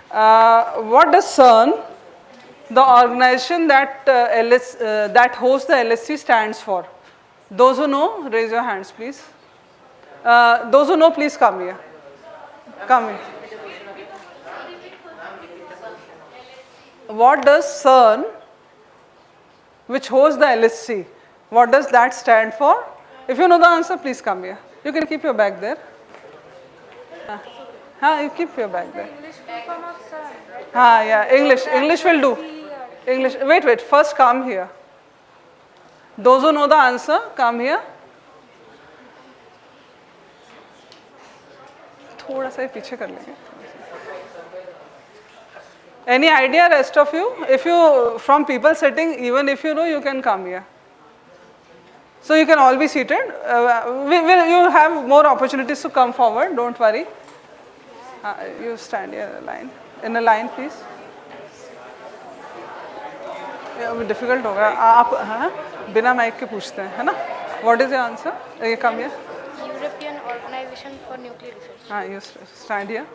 What does CERN, the organization that that hosts the LHC, stands for? Those who know, raise your hands, please. Those who know, please come here. Come here. What does CERN, which hosts the LHC, what does that stand for? If you know the answer, please come here. You can keep your bag there. You keep your bag there. Yeah, English will do. English. Wait. First, come here. Those who know the answer, come here. थोड़ा सा पीछे कर लेंगे. Any idea, rest of you? If you from people sitting, even if you know, you can come here. So you can all be seated. You have more opportunities to come forward. Don't worry. You stand here in a line, please. Difficult होगा. आप बिना mic के पूछते हैं, है ना? What is your answer? Come here. European Organization for Nuclear Research. You stand here.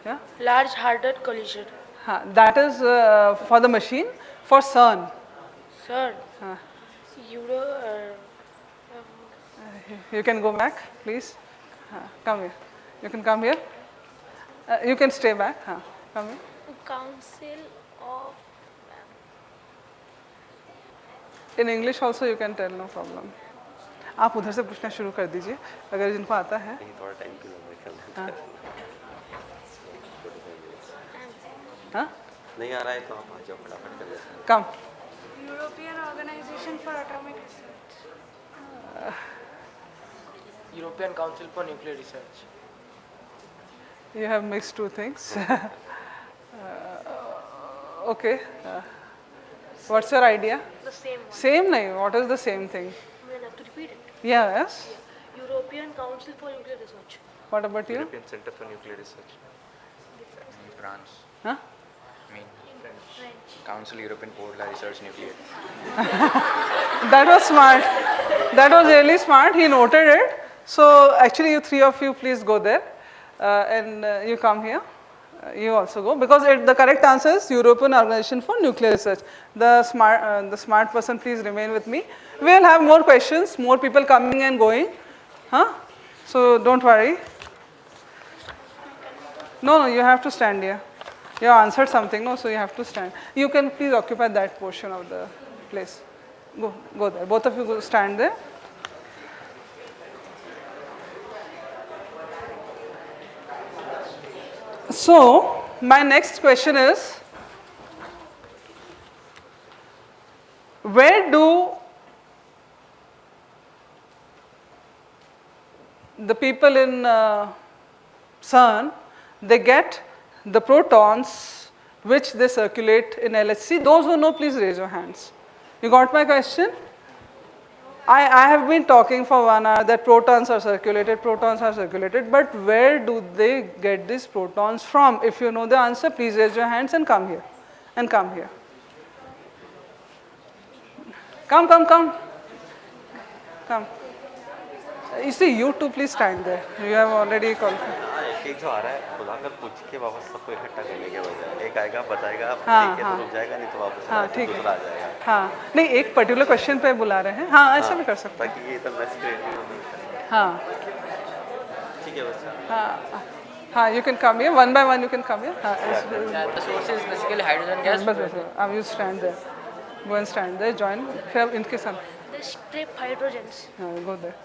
Yeah. Large Hadron Collision. That is for the machine. For CERN. CERN. You can go back, please. Come here. You can come here. You can stay back. Come here. Council of. In English also you can tell, no problem. आप उधर से पूछना शुरू कर दीजिए अगर जिनको आता है. थोड़ा टाइम क्यों लग हाँ. हाँ? नहीं आ रहा है तो आप आ जाओ फटाफट कर देते हैं. Come. European Organization for Atomic Research. European Council for Nuclear Research. You have mixed two things. Okay. What's your idea? The same one. Same nahi. What is the same thing? We'll have to repeat it. Yes. European Council for Nuclear Research. What about you? European Center for Nuclear Research. France. Huh? I mean, French. Council European Polar Research Nuclear. That was smart. That was really smart. He noted it. So actually, you three of you please go there, and you come here. You also go because the correct answer is European Organization for Nuclear Research. The smart person, please remain with me. We will have more questions, more people coming and going. Huh? So don't worry. No, you have to stand here. You have answered something, no? So you have to stand. You can please occupy that portion of the place. Go there. Both of you go stand there. So my next question is, where do the people in CERN, they get the protons which they circulate in LHC? Those who know, please raise your hands. You got my question? I have been talking for 1 hour that protons are circulated, but where do they get these protons from? If you know the answer, please raise your hands and come here. And come here. Come. Come. You see, you two please stand there. You have already called. एक जो आ रहा है बुलाकर पूछ के वापस सबको इकट्ठा करने के बजाय एक आएगा बताएगा आप हाँ, ठीक है तो रुक जाएगा नहीं तो वापस हाँ, ठीक है. दूसरा आ जाएगा. हाँ, नहीं एक पर्टिकुलर क्वेश्चन पे बुला रहे हैं. हाँ, ऐसा भी कर सकते हैं. ताकि ये तो मैसेज क्रिएट नहीं हो. हाँ. ठीक है बच्चा. हाँ, you can come here. One by one you can come here. हाँ, Yeah, the source is basically hydrogen gas. बस. अब you stand there. Go and stand there. Join. फिर अब इनके साथ. They strip hydrogens. हाँ, go there.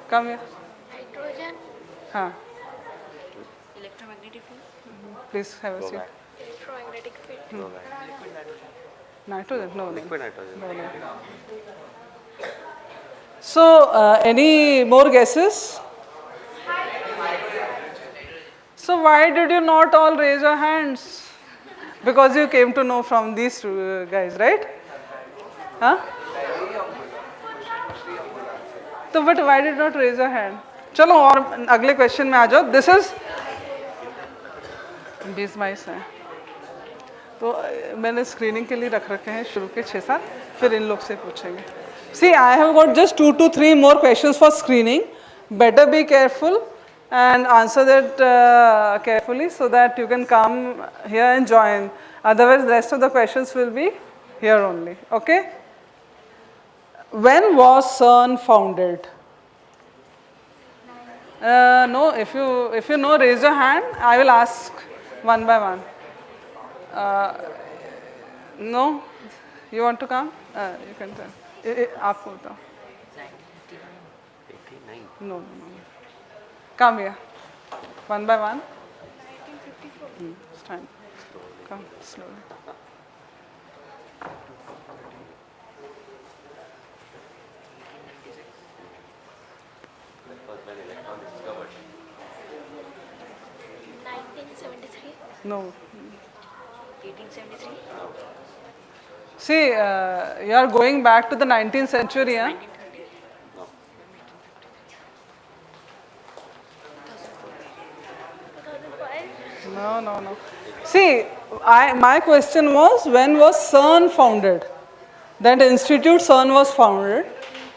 Come here. Hydrogen. हाँ. Electromagnetic field. Please have a seat. Electromagnetic field. Nitrogen? No. Liquid nitrogen. So, any more guesses? So, why did you not all raise your hands? Because you came to know from these two guys, right? Huh? So, but why did you not raise your hand? चलो और अगले question में आ जाओ. This is 20-22 है. तो मैंने screening के लिए रख रखे हैं शुरू के 6-7, फिर इन लोग से पूछेंगे. See, I have got just 2 to 3 more questions for screening. Better be careful and answer that carefully so that you can come here and join. Otherwise, the rest of the questions will be here only. Okay? When was CERN founded? No, if you know, raise your hand. I will ask one by one. No, you want to come? You can tell. आपको बताओ. 89. No. Come here. One by one. 1954. Stand. Come slowly. That was when electron is discovered. 1973. No. 1873. See, you are going back to the 19th century. Huh? 1930. No. 2005. No. See, my question was, when was CERN founded? That institute CERN was founded.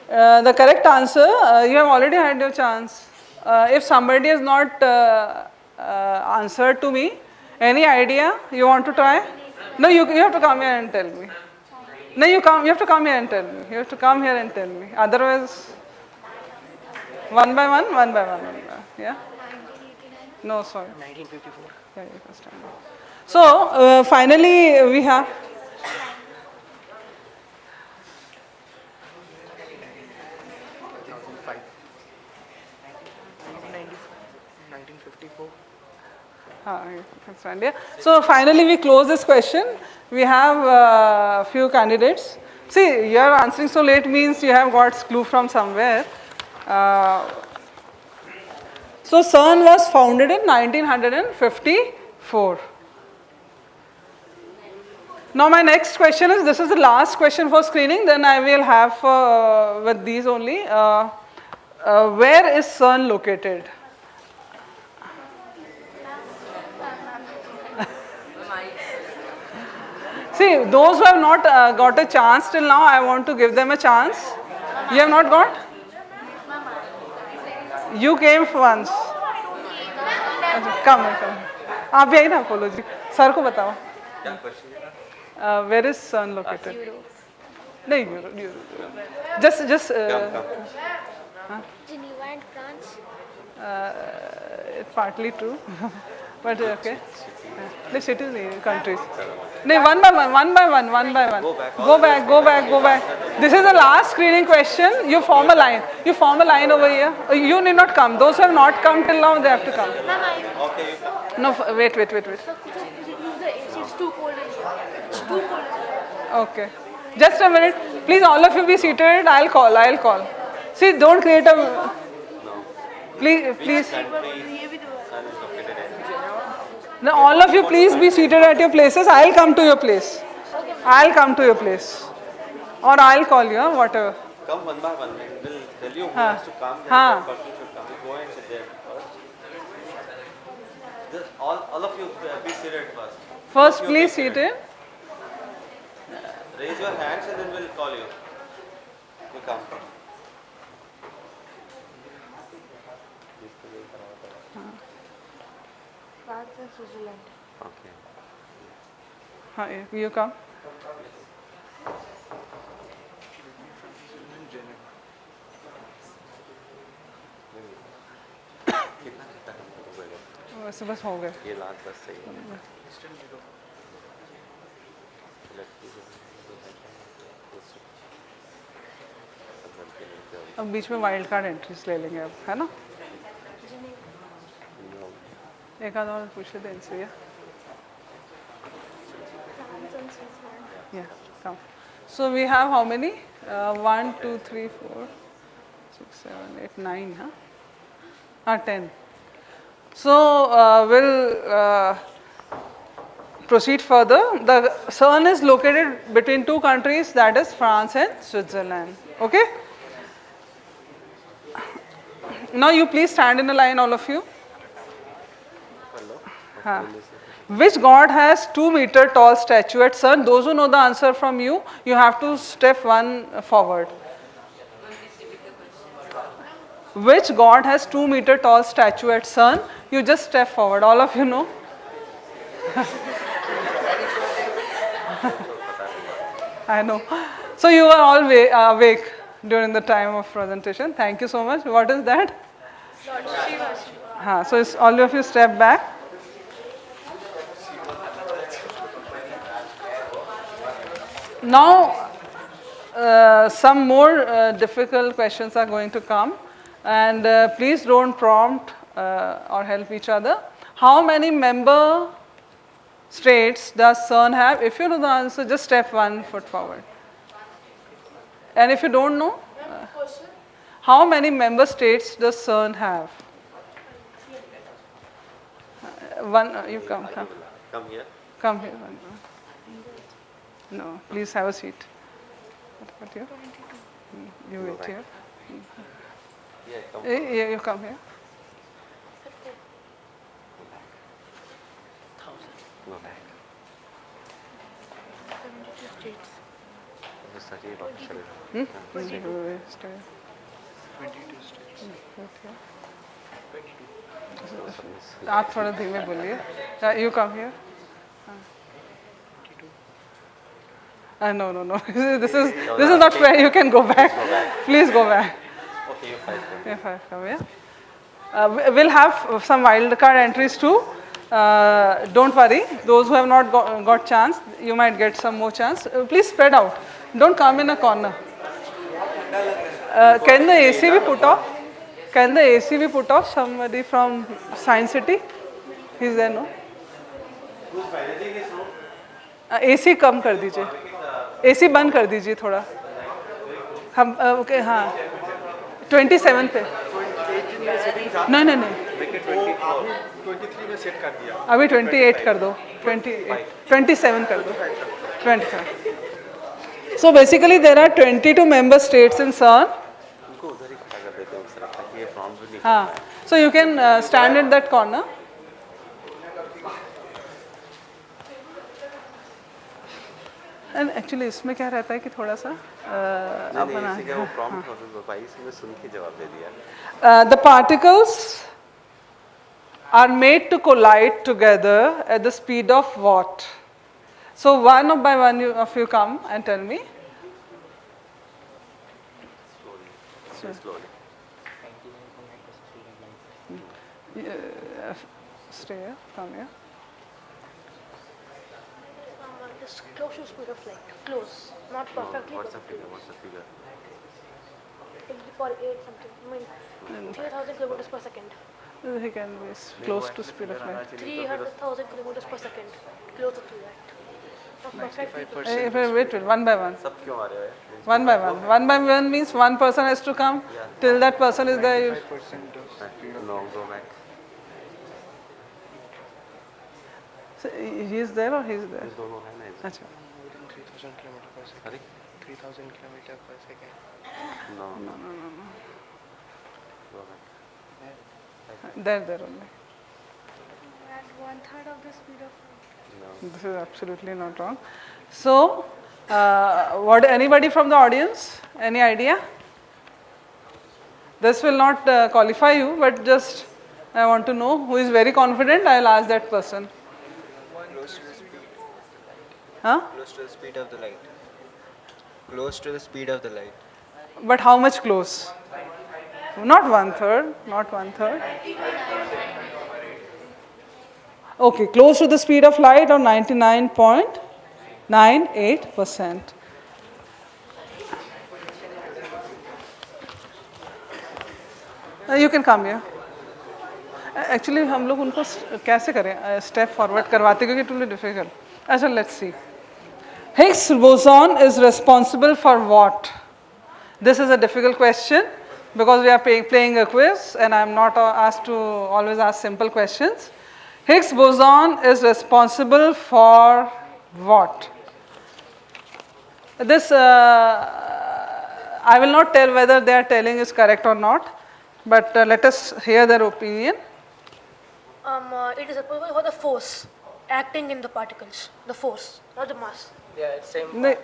The correct answer, you have already had your chance. If somebody has not answered to me, any idea you want to try? No, you have to come here and tell me. No, you have to come here and tell me. You have to come here and tell me. Otherwise, one by one. Yeah? No, sorry. 1954. Yeah, you can stand. So, finally, we have. expand. Yeah. So finally, we close this question. We have a few candidates. See, you are answering so late means you have got clue from somewhere. So CERN was founded in 1954. Now my next question is, this is the last question for screening, then I will have with these only. Where is CERN located? See, those who have not got a chance till now, I want to give them a chance. You have not got? You came once. Come. आप भी आई ना Apollo जी. Sir को बताओ. Where is CERN located? नहीं, Europe. Just. Geneva and France. It's partly true, but okay. The cities, countries. No, one by one. Go back. This is the last screening question. You form a line. Over here. You need not come. Those who have not come till now, they have to come. No, wait. It's too cold. It's too cold. Okay. Just a minute. Please, all of you be seated. I'll call. See, don't create a... Please. Now, all of you please be seated at your places. I'll come to your place. Or I'll call you, whatever. Come one by one. We'll tell you who has to come. The person should come. You go and sit there first. All of you be seated first. First, please seated. Raise your hands and then we'll call you. You come. France and Switzerland. Okay. You come. बस हो गए. ये last बस सही है. अब बीच में wild card entries ले लेंगे अब, है ना? एक आध और पूछ लेते हैं इनसे. Yeah, come. So we have how many? 1, 2, 3, 4, 6, 7, 8, 9, huh? 10. So we'll proceed further. The CERN is located between two countries, that is France and Switzerland. Okay? Now you please stand in a line, all of you. Which god has 2-meter tall statue at CERN? Those who know the answer from you have to step one forward. Which god has 2-meter tall statue at CERN? You just step forward. All of you know? I know. So you are all awake during the time of presentation. Thank you so much. What is that? Lord Shiva. So all of you step back. Now, some more difficult questions are going to come, and please don't prompt or help each other. How many member states does CERN have? If you know the answer, just step 1 foot forward. And if you don't know, how many member states does CERN have? You come. Come here. Come here. No, please have a seat. What here? You wait here. Yeah, come. You come here. Go back. 72 states. Just study about Shradha. 22 states. आप थोड़ा धीमे बोलिए. You come here. No. This is not fair. You can go back. Please go back. Okay, you 5 come. Yeah, 5 come here. We'll have some wild card entries too. Don't worry. Those who have not got chance, you might get some more chance. Please spread out. Don't come in a corner. Can the AC be put off? Can the AC be put off? Somebody from Science City? He's there, no? AC कम कर दीजिए, AC बंद कर दीजिए थोड़ा, हम okay हाँ 27 पे, नहीं नहीं नहीं 23 में सेट कर दिया, अभी 28 कर दो, 27 कर दो, 27. So basically there are 22 member states in CERN. उनको उधर ही खड़ा कर देते हैं उस तरफ ताकि ये प्रॉब्लम भी नहीं हाँ, so you can stand at that corner. And actually इसमें क्या रहता है कि थोड़ा सा अपना इसी का वो प्रॉम्प्ट होता है भाई, इसमें सुन के जवाब दे दिया. the particles are made to collide together at the speed of what? So one by one of you come and tell me. Slowly. Stay here, come here. Just close to speed of light. Close. Not perfectly. What's the figure? What's the figure? For 8 something. I mean, 3,000 kilometers per second. He can be close to speed of light. 300,000 kilometers per second. Closer to that. Not perfectly. Wait, one by one. सब क्यों आ रहे हैं? One by one. One by one means one person has to come. Till that person is there. 5% of speed of No, go back. So he is there or he is there? दोनों है ना इधर. अच्छा. within 3,000 kilometer per second. अरे 3,000 kilometer per second. no. There only. At 1/3 of the speed of light. This is absolutely not wrong. So, what? Anybody from the audience? Any idea? This will not qualify you, but just I want to know who is very confident. I'll ask that person. Close to the speed. Huh? Close to the speed of the light. Close to the speed of the light. But how much close? Not 1/3. Not 1/3. Okay, close to the speed of light or 99.98%. You can come here. Actually हम लोग उनको कैसे करें step forward करवाते क्योंकि it will be difficult. अच्छा let's see. Higgs boson is responsible for what? This is a difficult question because we are playing a quiz and I am not asked to always ask simple questions. Higgs boson is responsible for what? This I will not tell whether they are telling is correct or not, but let us hear their opinion. It is responsible for the force acting in the particles. The force, not the mass. Yeah, it's same.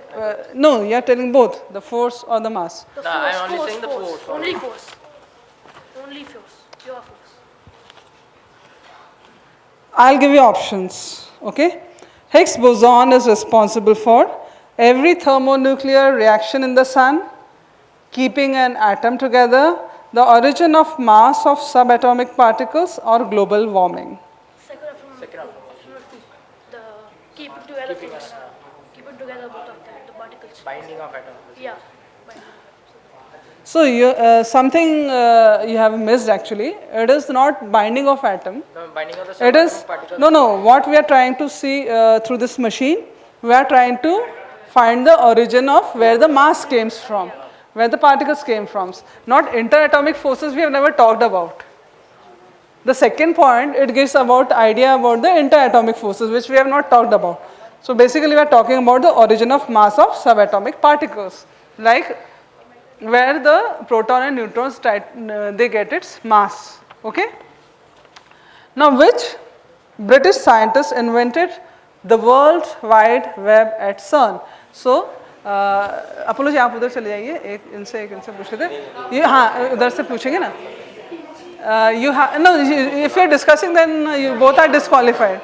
No, you are telling both the force or the mass. The No, force, I'm only force, saying the force. Only force. Only force. Pure force. I'll give you options. Okay, Higgs boson is responsible for every thermonuclear reaction in the sun, keeping an atom together, the origin of mass of subatomic particles, or global warming. Second option. Second option. The keeping together things. Keeping together both of them, the particles. Binding of atoms. Yeah. So something you have missed actually. It is not binding of atom. No, binding of the It is subatomic particles. no. What we are trying to see through this machine, we are trying to find the origin of where the mass came from, where the particles came from. Not interatomic forces. We have never talked about. The second point, it gives about idea about the interatomic forces, which we have not talked about. So basically, we are talking about the origin of mass of subatomic particles, like where the proton and neutrons they get its mass. Okay. Now, which British scientist invented the World Wide Web at CERN? So, Apollo ji आप उधर चले जाइए, एक इनसे पूछ रहे थे. ये हाँ उधर से पूछेंगे ना. You have no. If you are discussing, then you both are disqualified.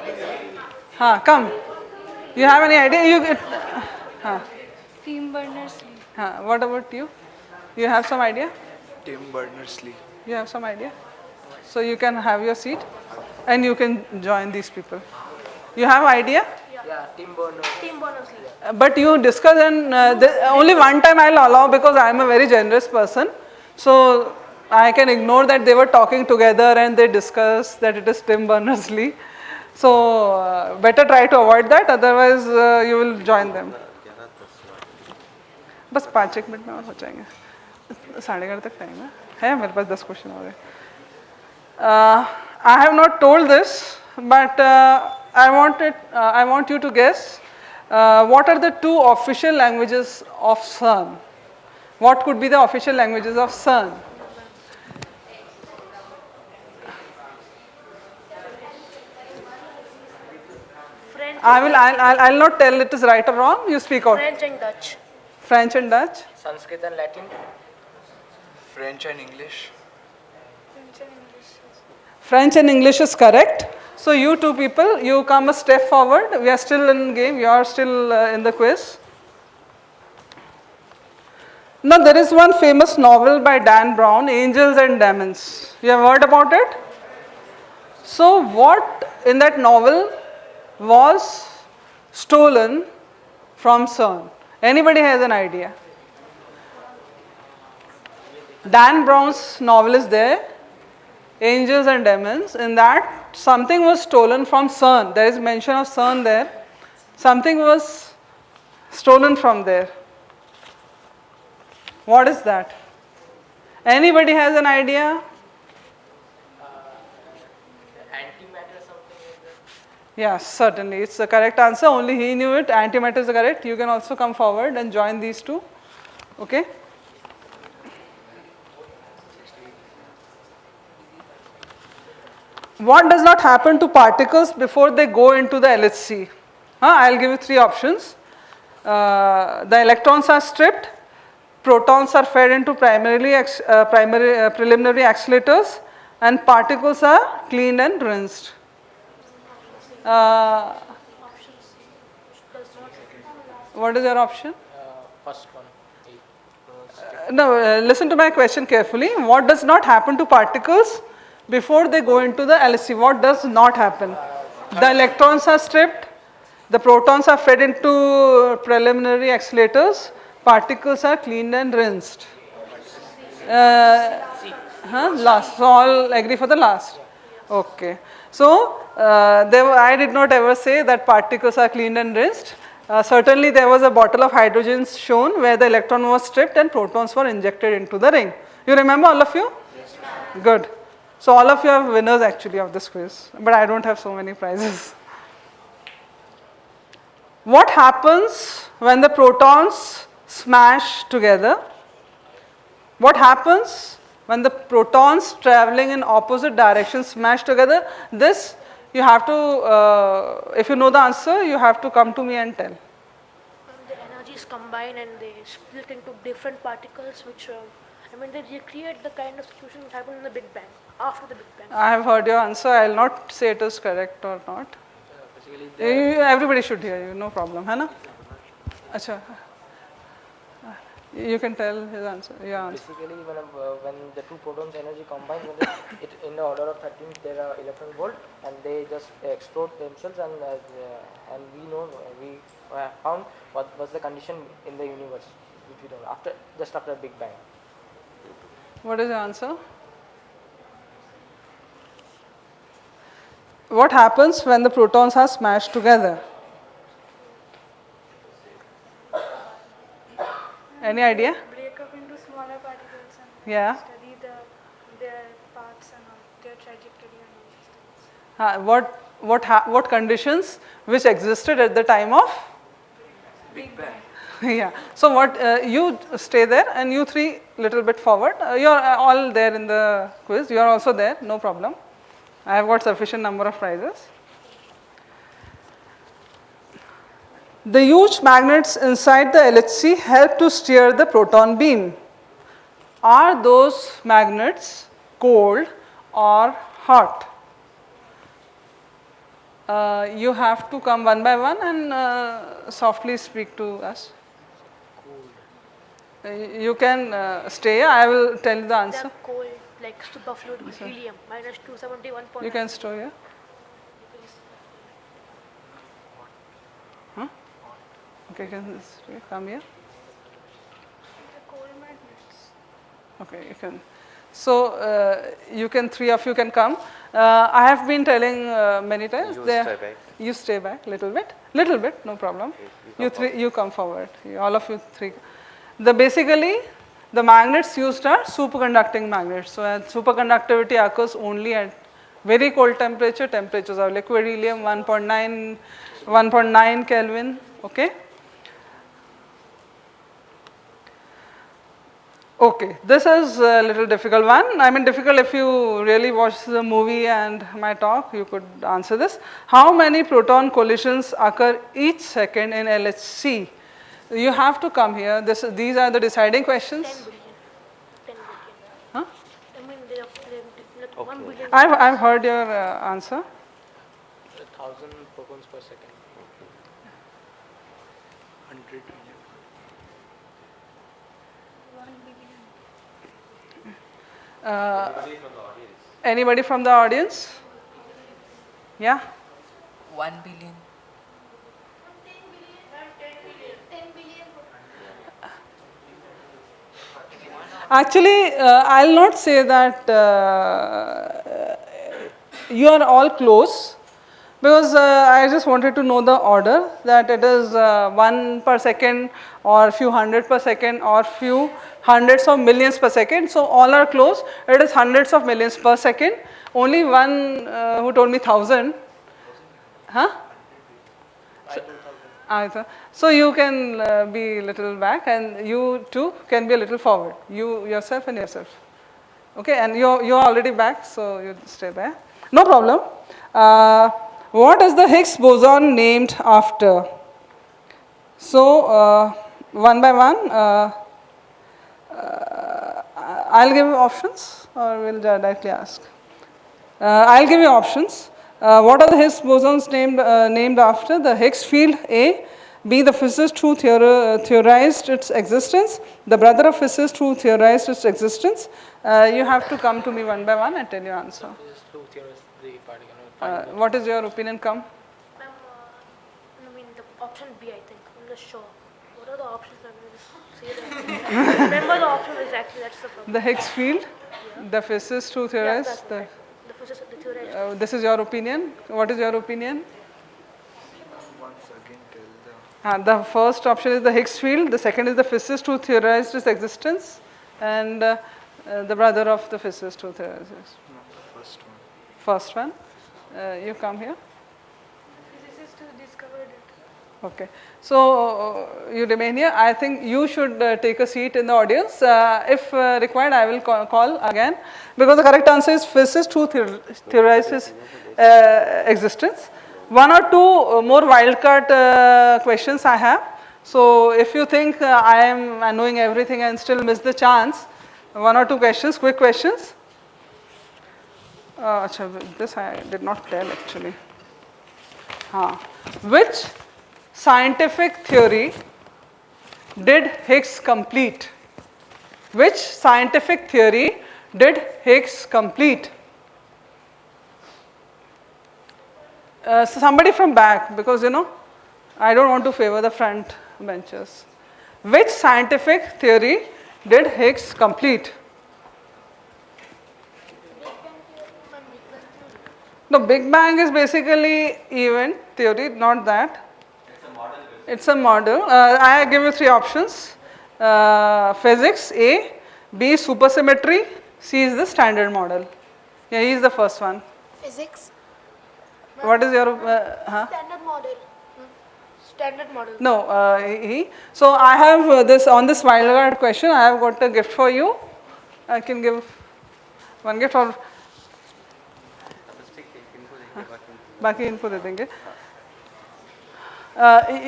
हाँ, come. You have any idea? हाँ. Tim Berners-Lee. हाँ. What about you? You have some idea? Tim Berners-Lee. You have some idea? So you can have your seat, and you can join these people. You have idea? Yeah, Tim Berners-Lee. Tim Berners-Lee. But you discuss and only one time I'll allow because I am a very generous person. So I can ignore that they were talking together and they discussed that it is Tim Berners-Lee. So better try to avoid that, otherwise you will join them. बस 5-1 minute में और हो जाएंगे, 11:30 तक time है मेरे पास 10 question हो गए. I have not told this, but I want you to guess what are the 2 official languages of CERN. What could be the official languages of CERN? French. I'll not tell it is right or wrong. You speak out. French and Dutch. French and Dutch. Sanskrit and Latin. French and English. French and English. French and English is correct. So you 2 people, you come a step forward. We are still in game. You are still in the quiz. Now there is one famous novel by Dan Brown, Angels and Demons. You have heard about it? So what in that novel was stolen from CERN? Anybody has an idea? Dan Brown's novel is there, Angels and Demons. In that something was stolen from CERN. There is mention of CERN there. Something was stolen from there. What is that? Anybody has an idea? Antimatter, something like that. Yes, certainly. It's the correct answer. Only he knew it. Antimatter is correct. You can also come forward and join these 2. Okay. What does not happen to particles before they go into the LHC? I'll give you 3 options. The electrons are stripped. Protons are fed into preliminary accelerators, and particles are cleaned and rinsed. What is your option? First one. No, listen to my question carefully. What does not happen to particles before they go into the LHC? What does not happen? The electrons are stripped, the protons are fed into preliminary accelerators, particles are cleaned and rinsed. Last. So all agree for the last. Okay. So I did not ever say that particles are cleaned and rinsed. Certainly there was a bottle of hydrogen shown where the electron was stripped and protons were injected into the ring. You remember, all of you? Yes. Good. So all of you are winners actually of this quiz, but I don't have so many prizes. What happens when the protons smash together? What happens when the protons traveling in opposite directions smash together? This you have to, if you know the answer, you have to come to me and tell. The energies combine and they split into different particles, which they recreate the kind of situation that happened in the Big Bang, after the Big Bang. I have heard your answer. I will not say it is correct or not. Everybody should hear you, no problem. है ना? अच्छा. You can tell his answer. Yeah. Basically, when the 2 protons energy combines, it in the order of 13 tera-electron-volt, and they just explode themselves, and we know we found what was the condition in the universe, which we don't know just after the Big Bang. What is the answer? What happens when the protons are smashed together? Any idea? Break up into smaller particles and study their paths and all, their trajectory and all these things. What conditions which existed at the time of Big Bang. Yeah. So what you stay there and you 3 little bit forward. You are all there in the quiz. You are also there. No problem. I have got sufficient number of prizes. The huge magnets inside the LHC help to steer the proton beam. Are those magnets cold or hot? You have to come one by one and softly speak to us. You can stay. I will tell you the They answer. are cold, like superfluid with helium, minus 271.9. You can store here. Huh? Okay, you can stay. Come here. The cold magnets. Okay, you can. So you can, three of you can come. I have been telling many times. You stay back. You stay back little bit, no problem. You come forward. All of you three. Basically, the magnets used are superconducting magnets. So superconductivity occurs only at very cold temperatures of liquid helium 1.9 Kelvin. Okay. Okay, this is a little difficult one. I mean difficult, if you really watch the movie and my talk, you could answer this. How many proton collisions occur each second in LHC? You have to come here. These are the deciding questions. 10 billion. 10 billion. Huh? I mean, they are 1 billion. I've heard your answer. 1,000 photons per second. 100 million. Anybody from the audience? Yeah? 1 billion. Actually, I'll not say that you are all close, because I just wanted to know the order, that it is 1 per second or few hundred per second or few hundreds of millions per second. So all are close. It is hundreds of millions per second. Only one who told me 1,000. Huh? So you can be little back, and you too can be a little forward. You yourself and yourself. Okay, and you're already back, so you stay there. No problem. What is the Higgs boson named after? So one by one, I'll give you options, or will directly ask. I'll give you options. What are the Higgs bosons named after? The Higgs field A. B, the physicist who theorized its existence. The brother of physicist who theorized its existence. You have to come to me one by one and tell your answer. What is your opinion? Come. I mean, the option B, I think. I'm not sure. What are the options? I'm going to say that. Remember the option exactly, that's the problem. The Higgs field, the physicist who theorized. The physicist, the theorized. This is your opinion. What is your opinion? Once again tell The first option is the Higgs field. The second is the physicist who theorized its existence, and the brother of the physicist who theorized it. No, the first one. First one. You come here. Physicists who discovered it. Okay. So you remain here. I think you should take a seat in the audience. If required, I will call again, because the correct answer is physicist who theorized its existence. One or two more wildcard questions I have. So if you think I am knowing everything and still miss the chance, one or two questions, quick questions. This I did not tell actually. Which scientific theory did Higgs complete? Which scientific theory did Higgs complete? So somebody from back, because I don't want to favor the front benches. Which scientific theory did Higgs complete? No, Big Bang is basically event theory, not that. It's a model. I give you three options. Physics, A. B, supersymmetry. C is the standard model. Yeah, he is the first one. Physics. What is your... Standard model. Standard model. No, he. So I have this, on this wildcard question, I have got a gift for you. I can give one gift, or बाकी इनको दे देंगे.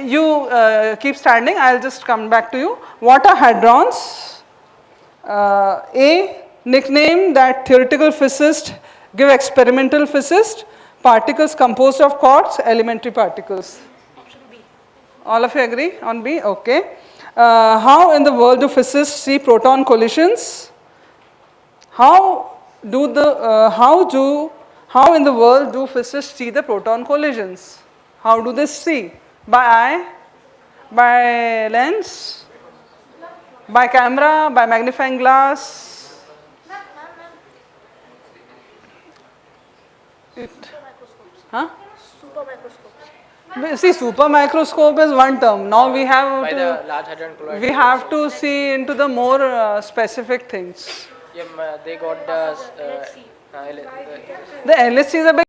You keep standing. I'll just come back to you. What are hadrons? A, nickname that theoretical physicists give experimental physicists. Particles composed of quarks, elementary particles. Option B. All of you agree on B? Okay. How in the world do physicists see proton collisions? How in the world do physicists see the proton collisions? How do they see? By eye? By lens? By camera? By magnifying glass? Huh? Super microscopes. See, super microscope is one term. Now we have By to the Large Hadron Collider. we have to see into the more specific things. Yeah, they got the The LSC is a big.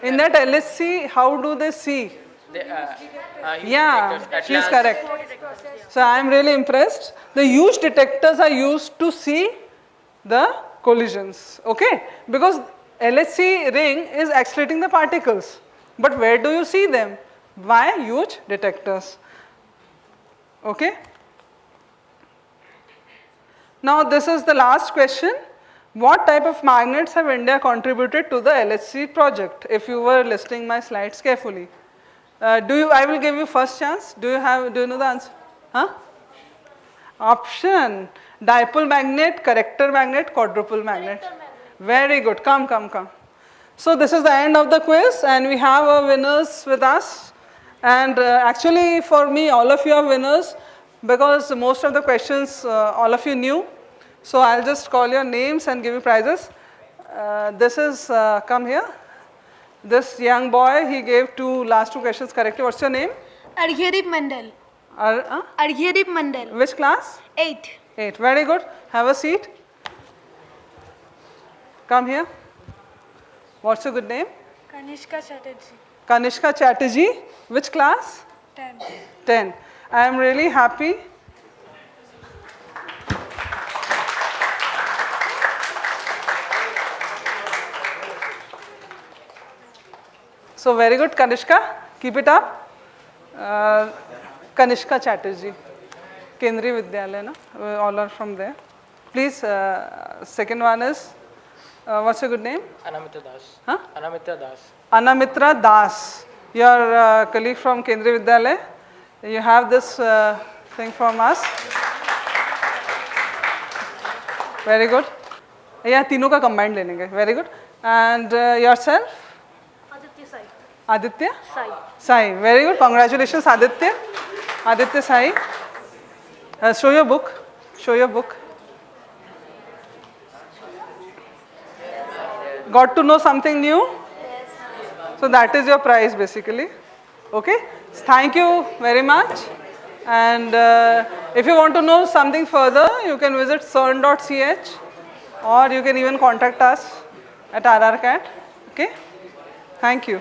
In that LSC, how do they see? Yeah, she is correct. So I am really impressed. The huge detectors are used to see the collisions. Okay, because LSC ring is accelerating the particles. But where do you see them? By huge detectors. Okay. Now this is the last question. What type of magnets have India contributed to the LHC project? If you were listening my slides carefully. I will give you first chance. Do you know the answer? Huh? Option. Dipole magnet, corrector magnet, quadrupole magnet. Very good. Come. So this is the end of the quiz and we have our winners with us. And actually for me, all of you are winners because most of the questions all of you knew. So I'll just call your names and give you prizes. This is, come here. This young boy, he gave last two questions correctly. What's your name? Argyadip Mandal. Argyadip Mandal. Which class? 8th. 8. Very good. Have a seat. Come here. What's your good name? Kanishka Chatterjee. Kanishka Chatterjee. Which class? 10. 10. I am really happy. So very good, Kanishka. Keep it up. Kanishka Chatterjee, Kendriya Vidyalaya, no? All are from there. Please, second one is, what's your good name? Anamitra Das. Huh? Anamitra Das. Anamitra Das. You are a colleague from Kendriya Vidyalaya. You have this thing from us. Very good. Yeah, तीनों का combined लेंगे. Very good. And yourself? Aditya Sai. Aditya? Sai. Sai. Very good. Congratulations, Aditya. Aditya Sai. Show your book. Show your book. Got to know something new? So that is your prize basically. Okay. Thank you very much. And if you want to know something further, you can visit cern.ch or you can even contact us at RRCAT. Okay. Thank you.